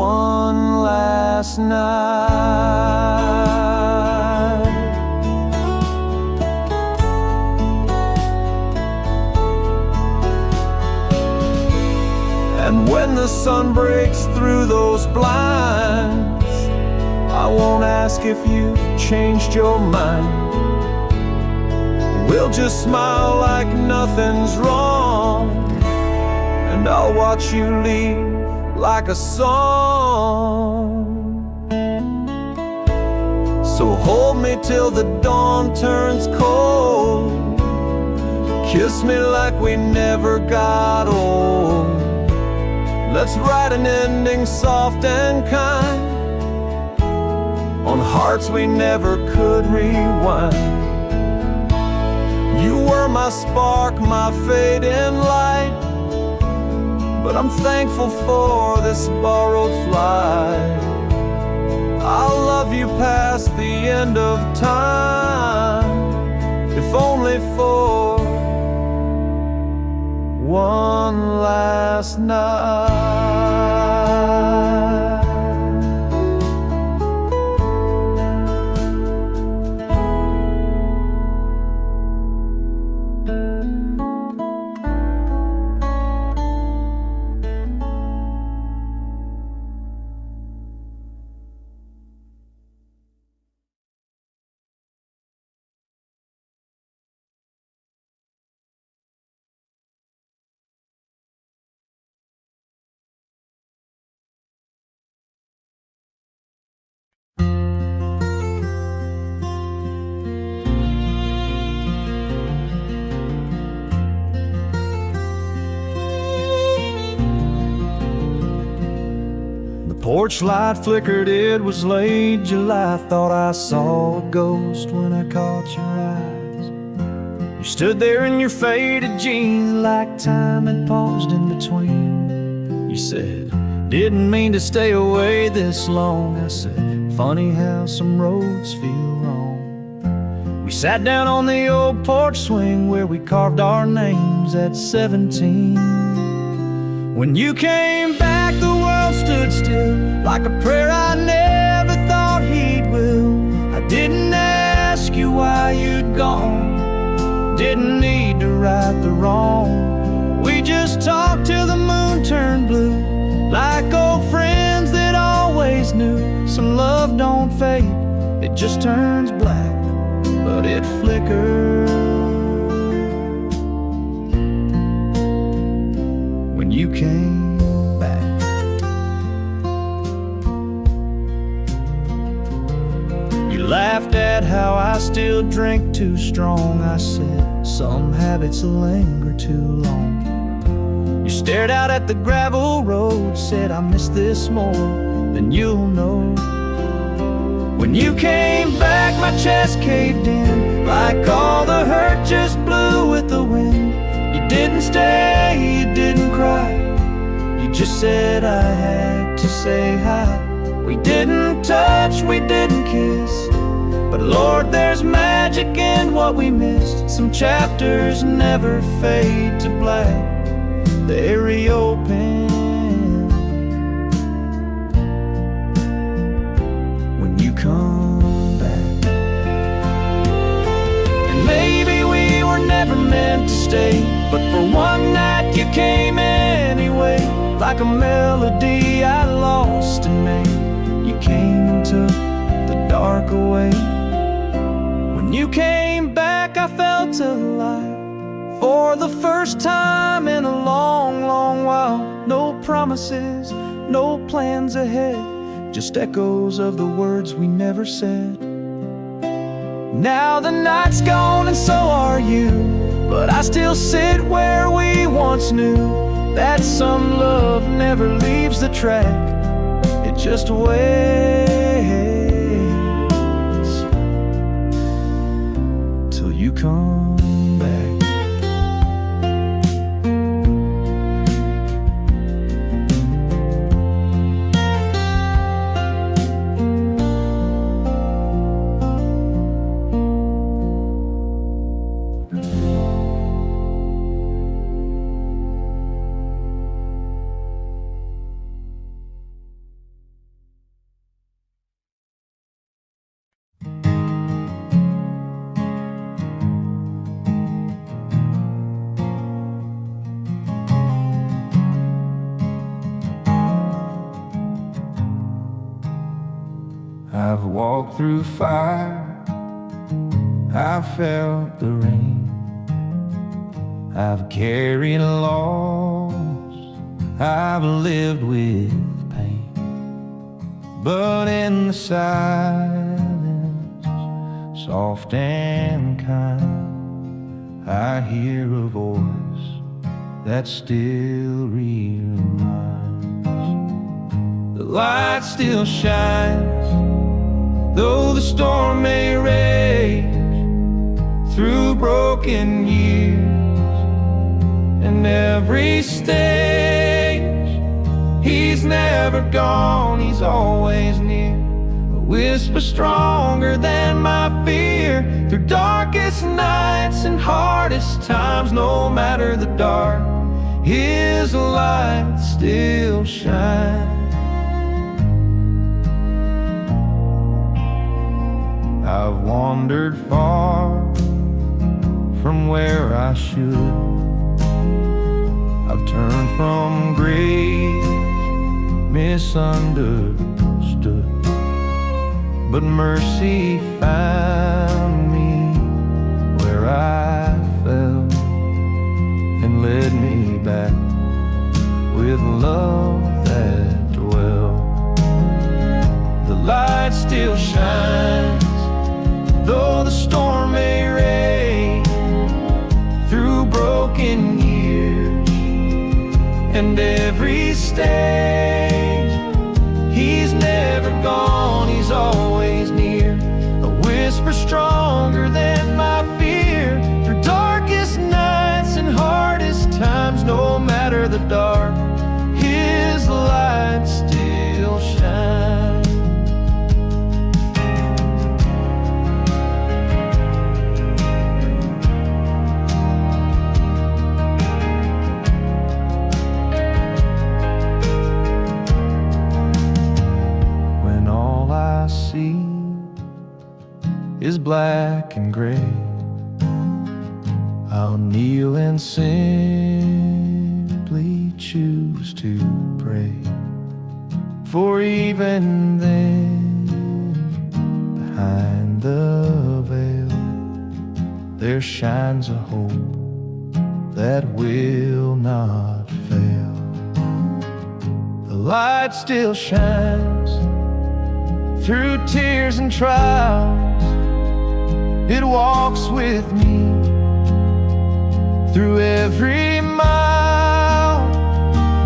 S1: one last night. And when the sun breaks through those blinds, I won't ask if you've changed your mind. We'll just smile like nothing's wrong, and I'll watch you leave like a song. So hold me till the dawn turns cold. Kiss me like we never got old. Let's write an ending soft and kind on hearts we never could rewind. You were my spark, my fading light, but I'm thankful for this borrowed flight. I'll love you past the end of time, if only for one last night. Porch light flickered, it was late July. Thought I saw a ghost when I caught your eyes. You stood there in your faded jeans like time had paused in between. You said, didn't mean to stay away this long. I said, funny how some roads feel wrong. We sat down on the old porch swing where we carved our names at 17. When you came back, the world stood still, like a prayer I never thought he'd will. I didn't ask you why you'd gone, don't fade, it just turns black, but it flickers when you came back. You laughed at how I still drink too strong. I said some habits linger too long. You stared out at the gravel road, said I miss this more than you'll know. When you came back, my chest caved in, like all the hurt just blew with the wind. You didn't stay, you didn't cry, you just said I had to say hi. We didn't touch, we didn't kiss, but Lord, there's magic in what we missed. Some chapters never fade to black, they reopen when you come back. And maybe we were never meant to stay, but for one night you came anyway, like a melody I lost in May. You came and took the dark away. When you came back, I felt alive for the first time in a long, long while. No promises, no plans ahead, just echoes of the words we never said. Now the night's gone and so are you, but I still sit where we once knew that some love never leaves the track, it just waits till you come back. I've walked through fire, I've felt the rain, I've carried loss, I've lived with pain. But in the silence, soft and kind, I hear a voice that still reminds. The light still shines, though the storm may rage through broken years. And every stage, he's never gone, he's always near. A whisper stronger than my fear, through darkest nights and hardest times. No matter the dark, his light still shines. I've wandered far from where I should, I've turned from grace, misunderstood, but mercy found me where I fell and led me back with love that dwelled. The light still shines, though the storm may rage through broken years. And every stage, he's never gone, he's always near. A whisper stronger than my fear, through darkest nights and hardest times. No matter the dark, his light still shines. Is black and gray, I'll kneel and simply choose to pray. For even then there shines a hope that will not fail. The light still shines through tears and trials. It walks with me through every mile,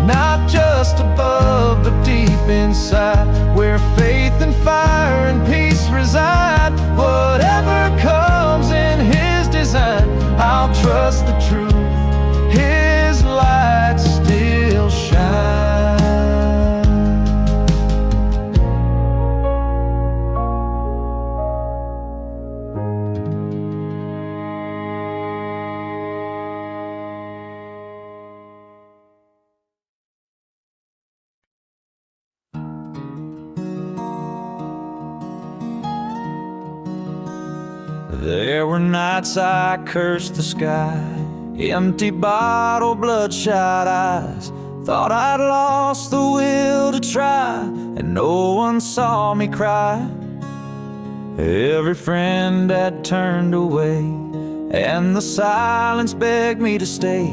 S1: not just above but deep inside, where faith and fire and peace reside. Whatever comes in His design, I'll trust the truth. His light still shines. There were nights I cursed the sky, empty bottle, bloodshot eyes. Thought I'd lost the will to try, and no one saw me cry. Every friend had turned away, and the silence begged me to stay.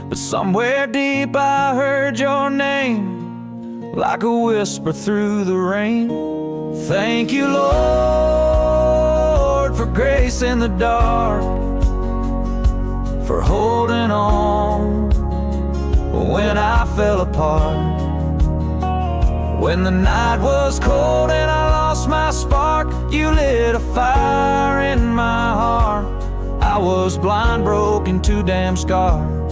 S1: But somewhere deep I heard your name, like a whisper through the rain. Thank you, Lord, for grace in the dark, for holding on when I fell apart. When the night was cold and I lost my spark, you lit a fire in my heart. I was blind, broken, too damn scarred,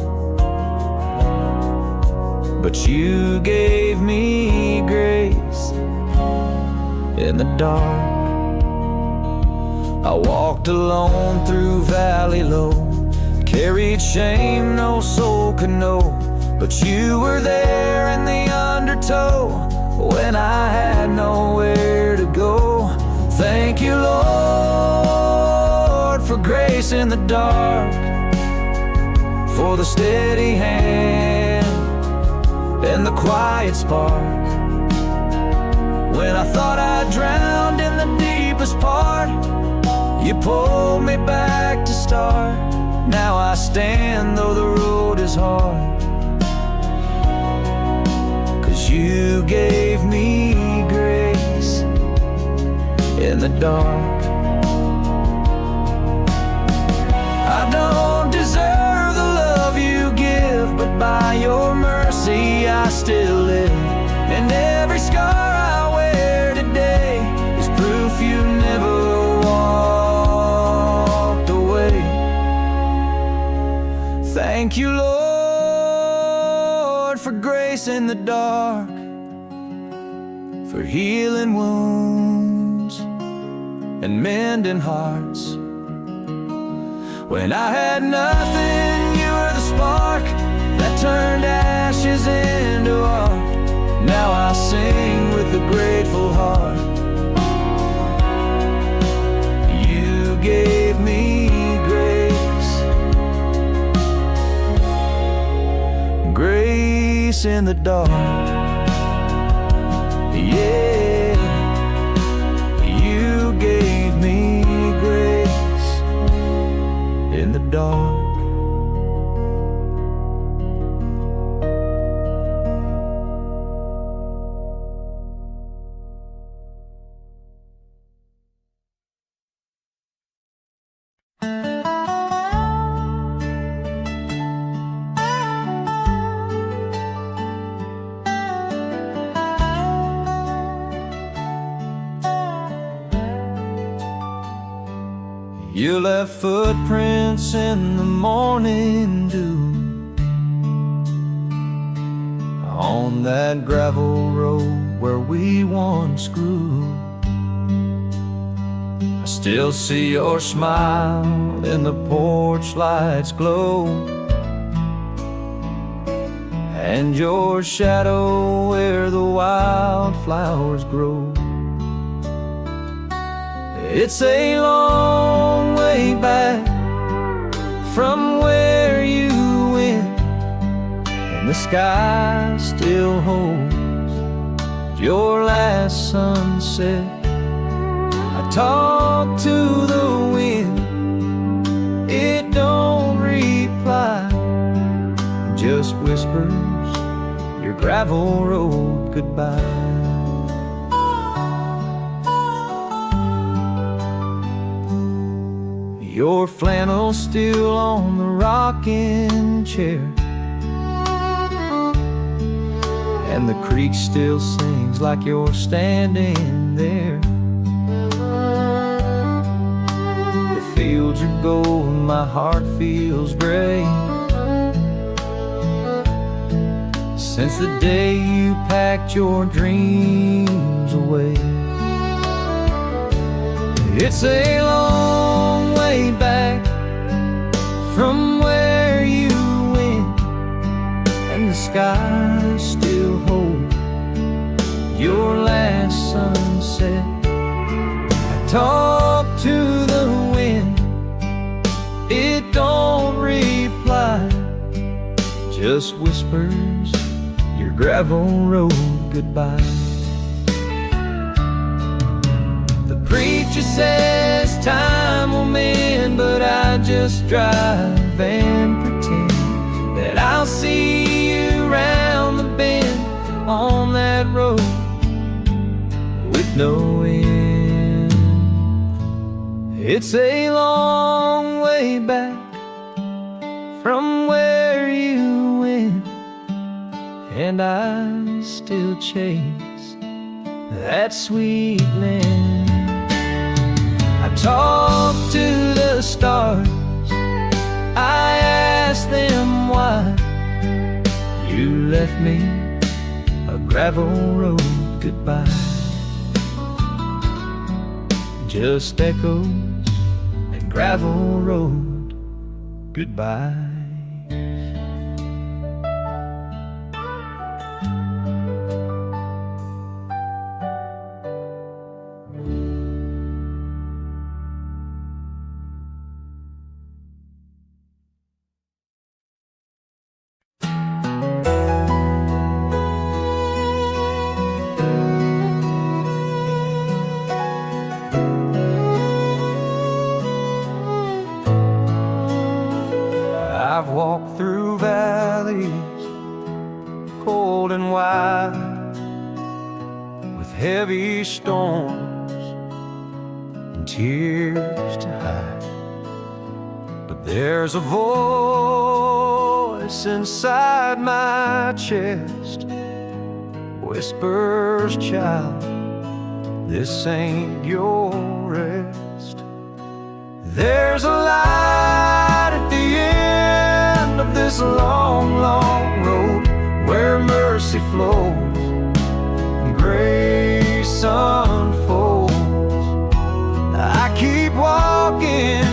S1: but you gave me grace in the dark. I walked alone through valley low, carried shame no soul could know, but you were there in the undertow when I had nowhere to go. Thank you, Lord, for grace in the dark, for the steady hand and the quiet spark. When I thought I drowned in the deepest part, you pulled me back to start. Now I stand though the road is hard, 'cause you gave me grace in the dark. I don't deserve the love you give, but by your mercy I still live. And every scar I wear today is proof you never walked away. Thank you, Lord, for grace in the dark, for healing wounds and mending hearts. When I had nothing, you were the spark that turned ashes into art. Now I sing with a grateful heart. You gave me grace, grace in the dark. Yeah, you gave me grace in the dark. You left footprints in the morning dew on that gravel road where we once grew. I still see your smile in the porch light's glow, and your shadow where the wildflowers grow. It's a long way back from where you went, and the sky still holds your last sunset. I talked to the wind, it gravel road goodbye. Your flannel still on the rocking chair, and the creek still sings like you're standing there. The fields are gold, my heart feels gray, since the day you packed your dreams away. It's a long way back from where you went, and the sky still holds your last sunset. I talk to the wind, it don't reply, just whispers your gravel road goodbye. The preacher says time will mend, but I just drive and pretend that I'll see you round the bend on that road with no end. It's a long way back from where you went, and I still chase that sweet land. I talk to the stars, I ask them why you left me a gravel road goodbye. Just echoes and gravel road goodbye. I've walked through valleys, cold and wide, with heavy storms and tears to hide. But there's a voice inside my chest, whispers, child, this ain't your rest. There's a light at the end of this long, long road, where mercy flows and grace unfolds. I keep walking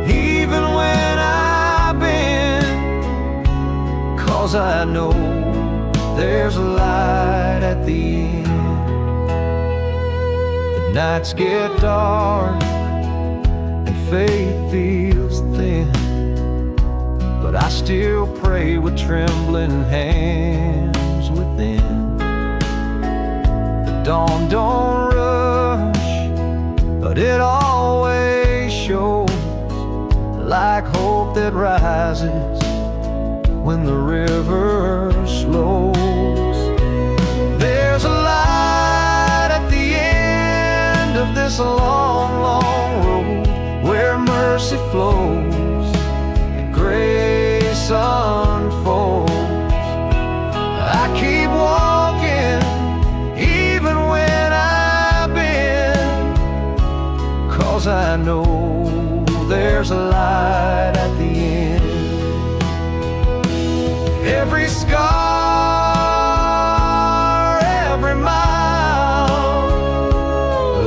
S1: even when I bend, 'cause I know there's a light at the end. The nights get dark and faith feels thin, but I still pray with trembling hands within. The dawn don't rush, but it always shows like hope that rises when the river slows. There's a light at the end of this long, long road, where mercy flows and grace unfolds. I keep walking even when I bend, 'cause I know there's a light at the end. Every scar, every mile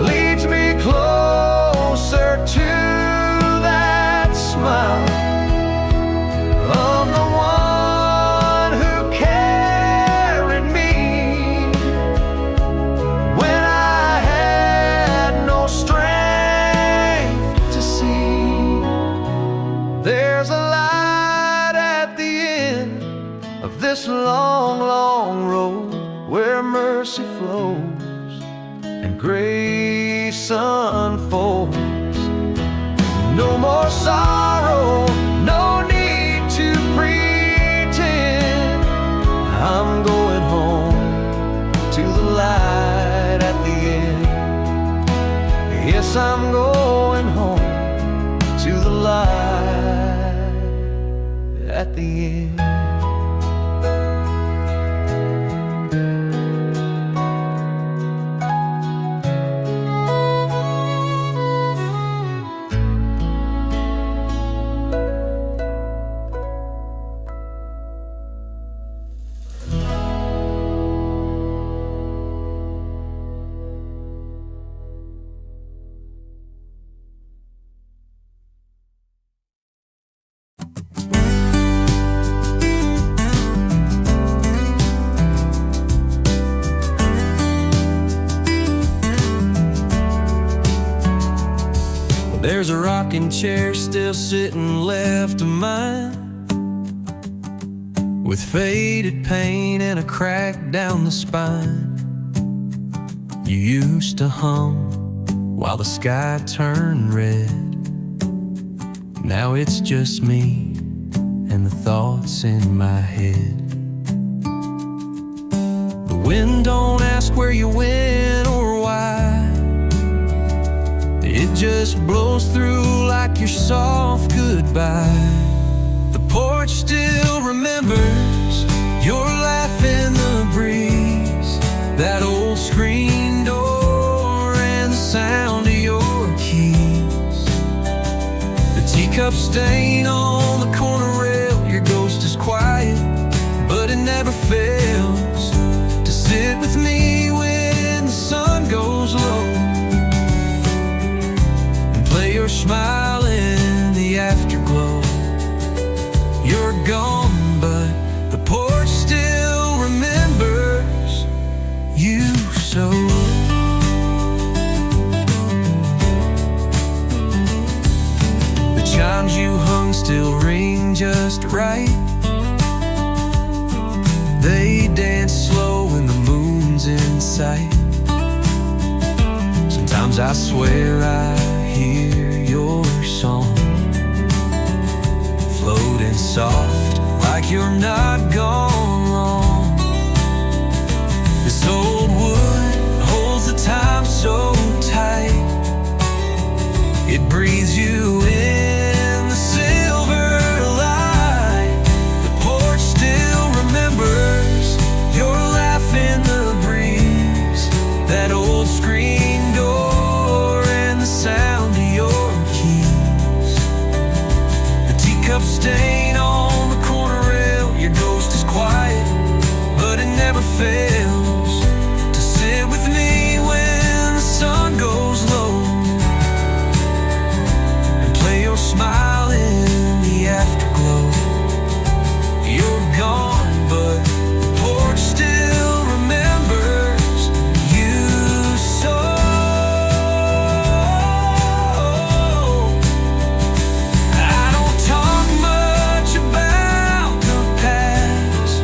S1: leads me closer to that smile of the one who carried me when I had no strength to see. There's a light at the end of this long, long road, where mercy flows and grace unfolds. No more sorrow, no need to pretend. I'm going home guess I'm going home to the light at the end. There's a rocking chair still sitting left of mine, with faded paint and a crack down the spine. You used to hum while the sky turned red. Now it's just me and the thoughts in my head. The wind don't ask where you went or why. It just blows through like your soft goodbye. The porch still remembers your laugh in the breeze, that old screen door and the sound of your keys. The teacup stain on the corner rail, your ghost is quiet, but it never fails to sit with me when the sun goes low. Your smile in the afterglow. You're gone, but the porch still remembers you so. The chimes you hung still ring just right. They dance slow when the moon's in sight. Sometimes I swear I hear your song floating soft like you're not gone long. This old wood holds the time so tight. It breathes you in the silver light. The porch still remembers your laugh in the breeze, that old screen door and the sound of your keys. The teacup stain on the corner rail, your ghost is quiet, but it never fails to sit with me when the sun goes low, and play your smile in the afterglow. You're gone, but the porch still remembers you so. I don't talk much about the past,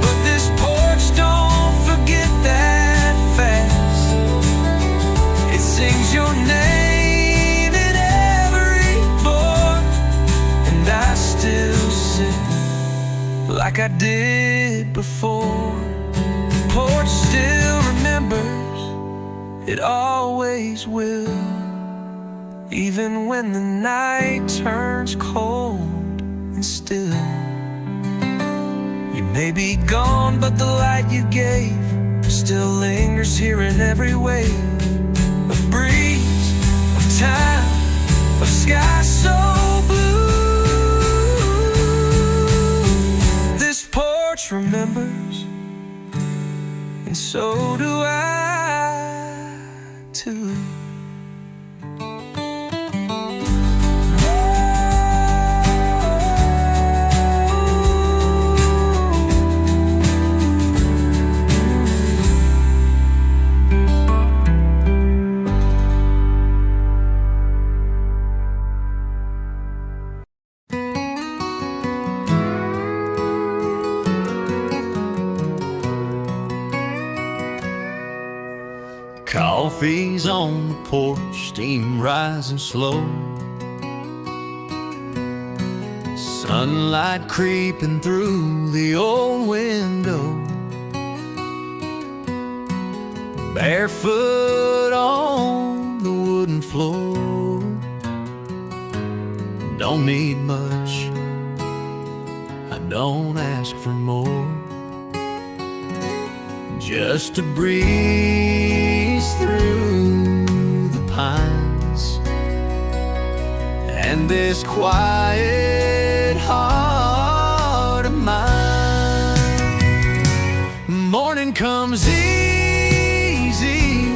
S1: but this porch don't forget that fast. It sings your name in every form, and I still sit like I did before. The porch still remembers, it always will, even when the night turns cold and still. You may be gone, but the light you gave still lingers here in every wave of breeze, of time, of sky so blue. This porch remembers, and so do I too.
S2: Coffee's on the porch, steam rising slow. Sunlight creeping through the old window. Barefoot on don't need much, I don't ask for more. Just to breeze through the pines and this quiet heart of mine. Morning comes easy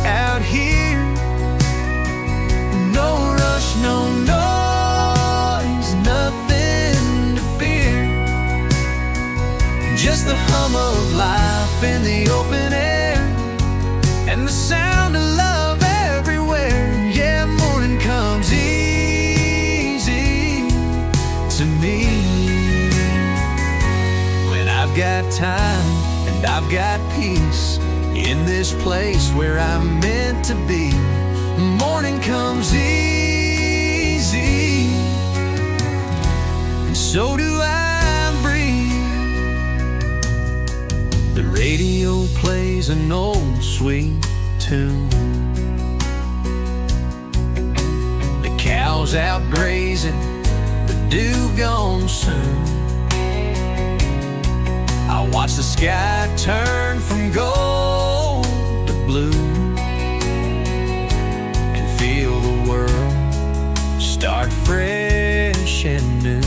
S2: out here, no rush, no noise, nothing to fear. Just the hum of life in the open air and the sound of love everywhere. Yeah, morning comes easy to me. When I've got time and I've got peace in this place where I'm meant to be, morning comes easy, and so do I breathe. The radio plays an old sweet tune, the cows out grazing, the dew gone soon. I watch the sky turn from gold to blue and feel the world start fresh and new.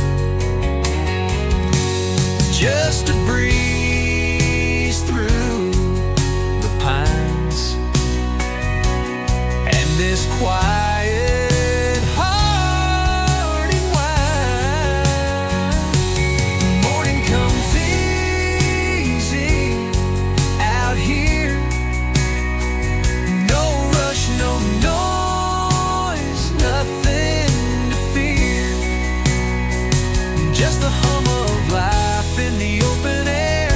S2: Just to breeze through the pines and this quiet heart and wine. Morning comes easy out here, no rush, no noise, nothing to fear. Just the hum of life in the open air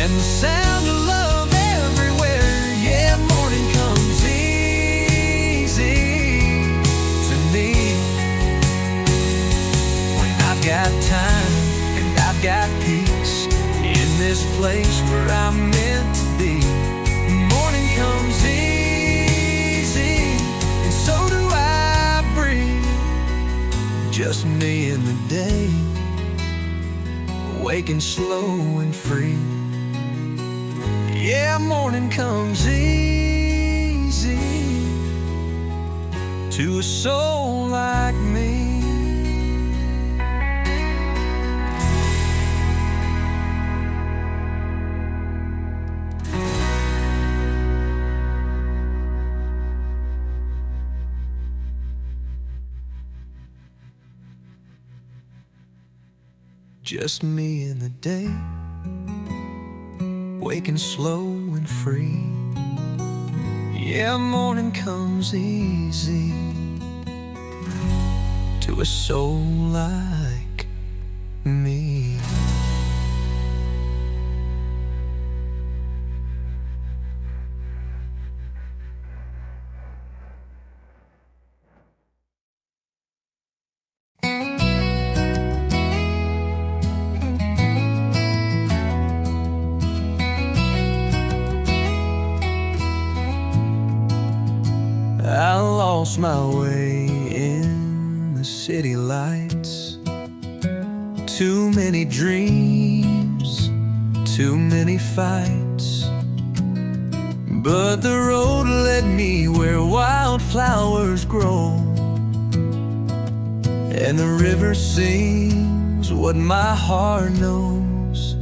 S2: and the sound of love everywhere. Yeah, morning comes easy to me. When I've got time and I've got peace in this place where I'm meant to be, morning comes easy, and so do I breathe. Just me in the day, waking slow and free. Yeah, morning comes easy to a soul like me. Just me in the day, waking slow and free. Yeah, morning comes easy to a soul like me. I lost my way in the city lights. Too many dreams, too many fights. But the road led me where wildflowers grow, and the river sings what my heart knows.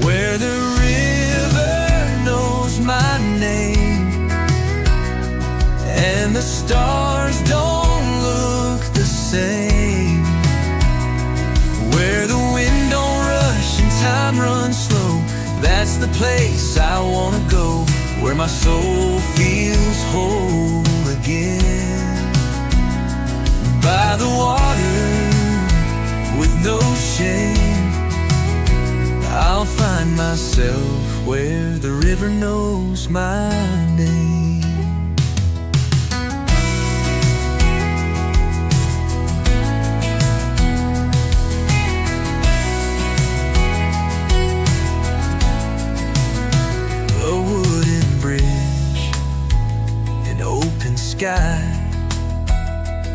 S2: Where the river knows my name and the stars don't look the same. Where the wind don't rush and time runs slow, that's the place I wanna go. Where my soul feels whole again. By the water with no shame, I'll find myself where the river knows my name.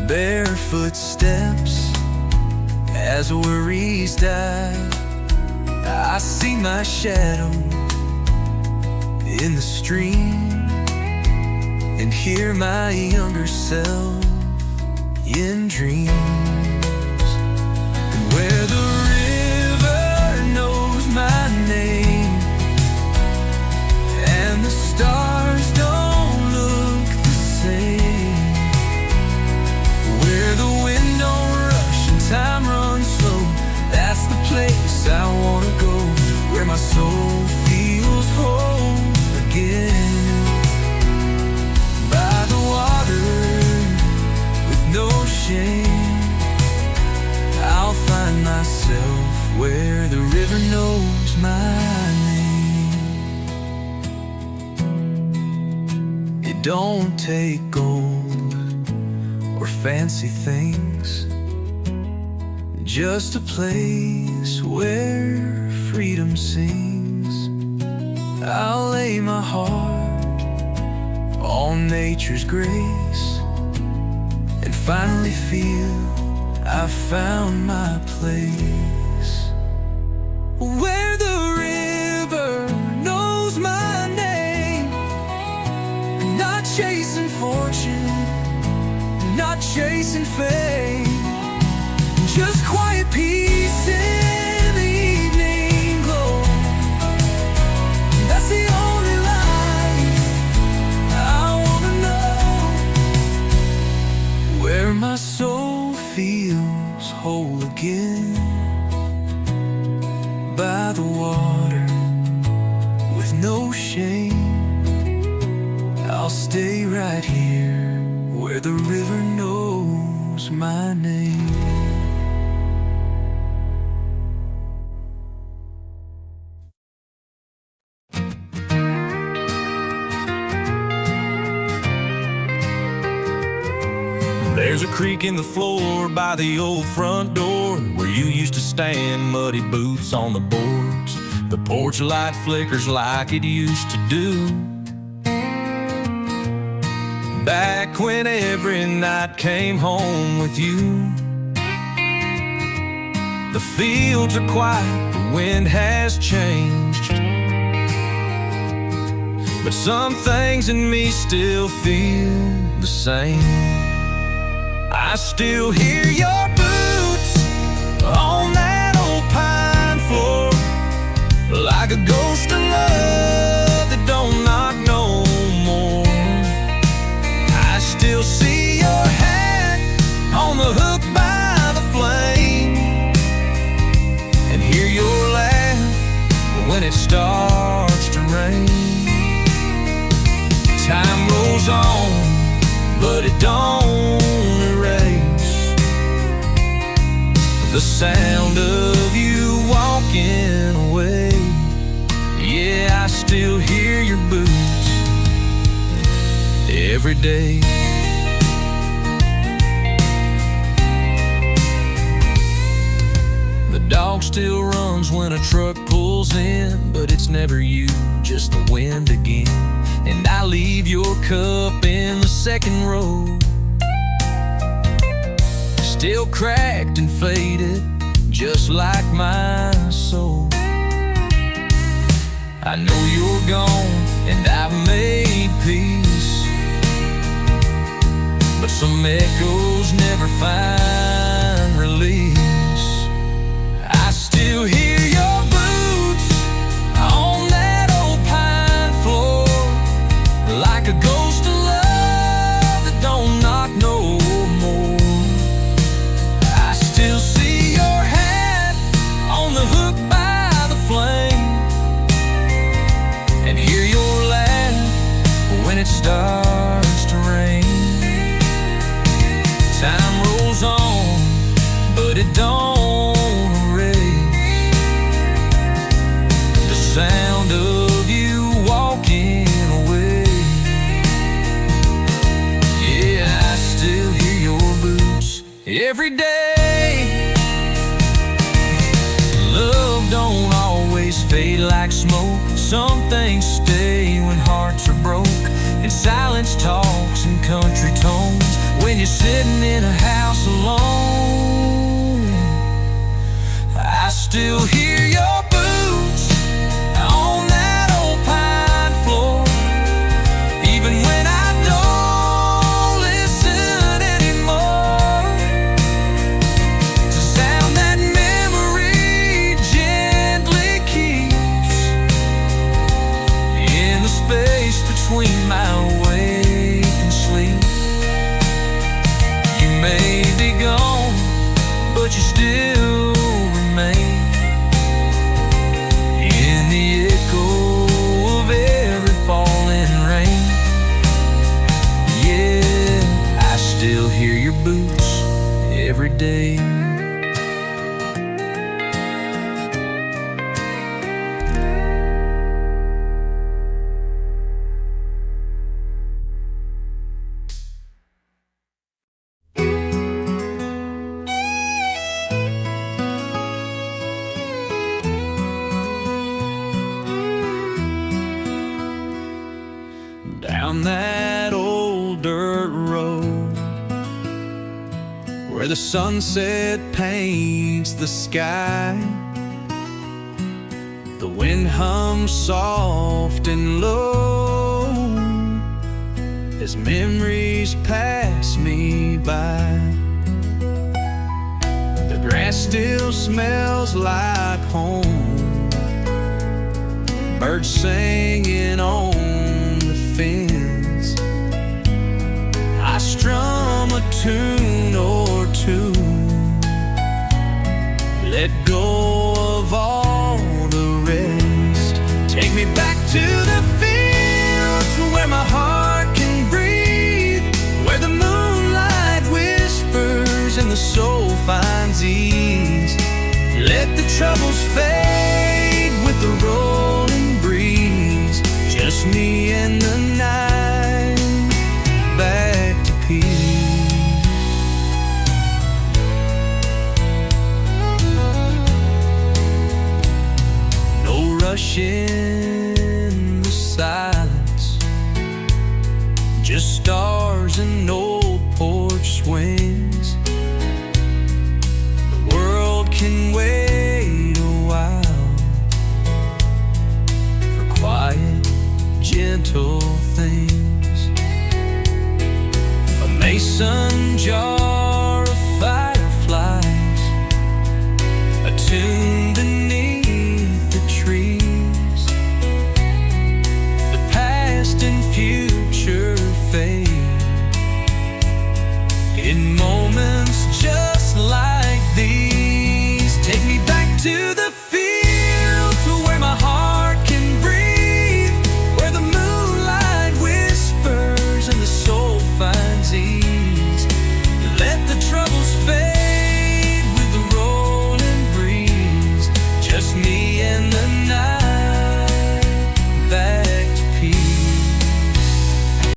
S2: barefoot steps as worries die. I see my shadow in the stream and hear my younger self in dreams. And where the river knows my name and the stars don't look the same, where the wind don't rush and time runs slow, that's the place I wanna go, where my soul feels whole again. By the water with no shame, I'll find myself where the river knows my name. It don't take gold or fancy things, just a place where freedom sings. I'll lay my heart on nature's grace and finally feel I've found my place, where the river knows my name. Not chasing fortune, not chasing fame, just quiet peace in the evening glow. That's the only life I wanna know, where my soul feels whole again. By the water with no shame, I'll stay right here where the river knows my name.
S1: There's a creak in the floor by the old front door where you used to stand, muddy boots on the boards. The porch light flickers like it used to do, back when every night came home with you. The fields are quiet, the wind has changed, but some things in me still feel the same. I still hear your boots on that old pine floor, like a ghost of love that don't knock no more. I still see your hat on the hook by the flame and hear your laugh when it starts to rain. Time rolls on, but it don't erase the sound of you walking away. Yeah, I still hear your boots every day. The dog still runs when a truck pulls in, but it's never you, just the wind again. And I leave your cup in the second row, still cracked and faded, just like my soul. I know you're gone and I've made peace, but some echoes never find release. I still hear your boots on that old pine floor, like a ghost of love that don't knock no more. I still see your hat on the hook by the flame and hear your laugh when it starts to rain. Time rolls on, but it don't erase the sound of you walking away. Yeah, I still hear your boots every day. Love don't always fade like smoke. Some things stay when hearts are broke, and silence talks in country tones. When you
S2: sitting in a house alone, I still hear your boots on that old pine floor. Even when I don't listen anymore, it's a sound that memory gently keeps in the space between my wake and sleep. You may be gone, but you still remain in the echo of every falling rain. Yeah, I still hear your boots every day. Down that old dirt road where the sunset paints the sky, the wind hums soft and low as memories pass me by. The grass still smells like home, birds singing on the fence. I strum a tune or two, let go of all the rest. Take me back to the fields where my heart can breathe, where the moonlight whispers and the soul finds ease. Let the troubles fade with the rolling breeze, just me and the night, back to peace. No rush in the silence, just stars and old porch swings. The world can wait a while for quiet, gentle things. A mason jar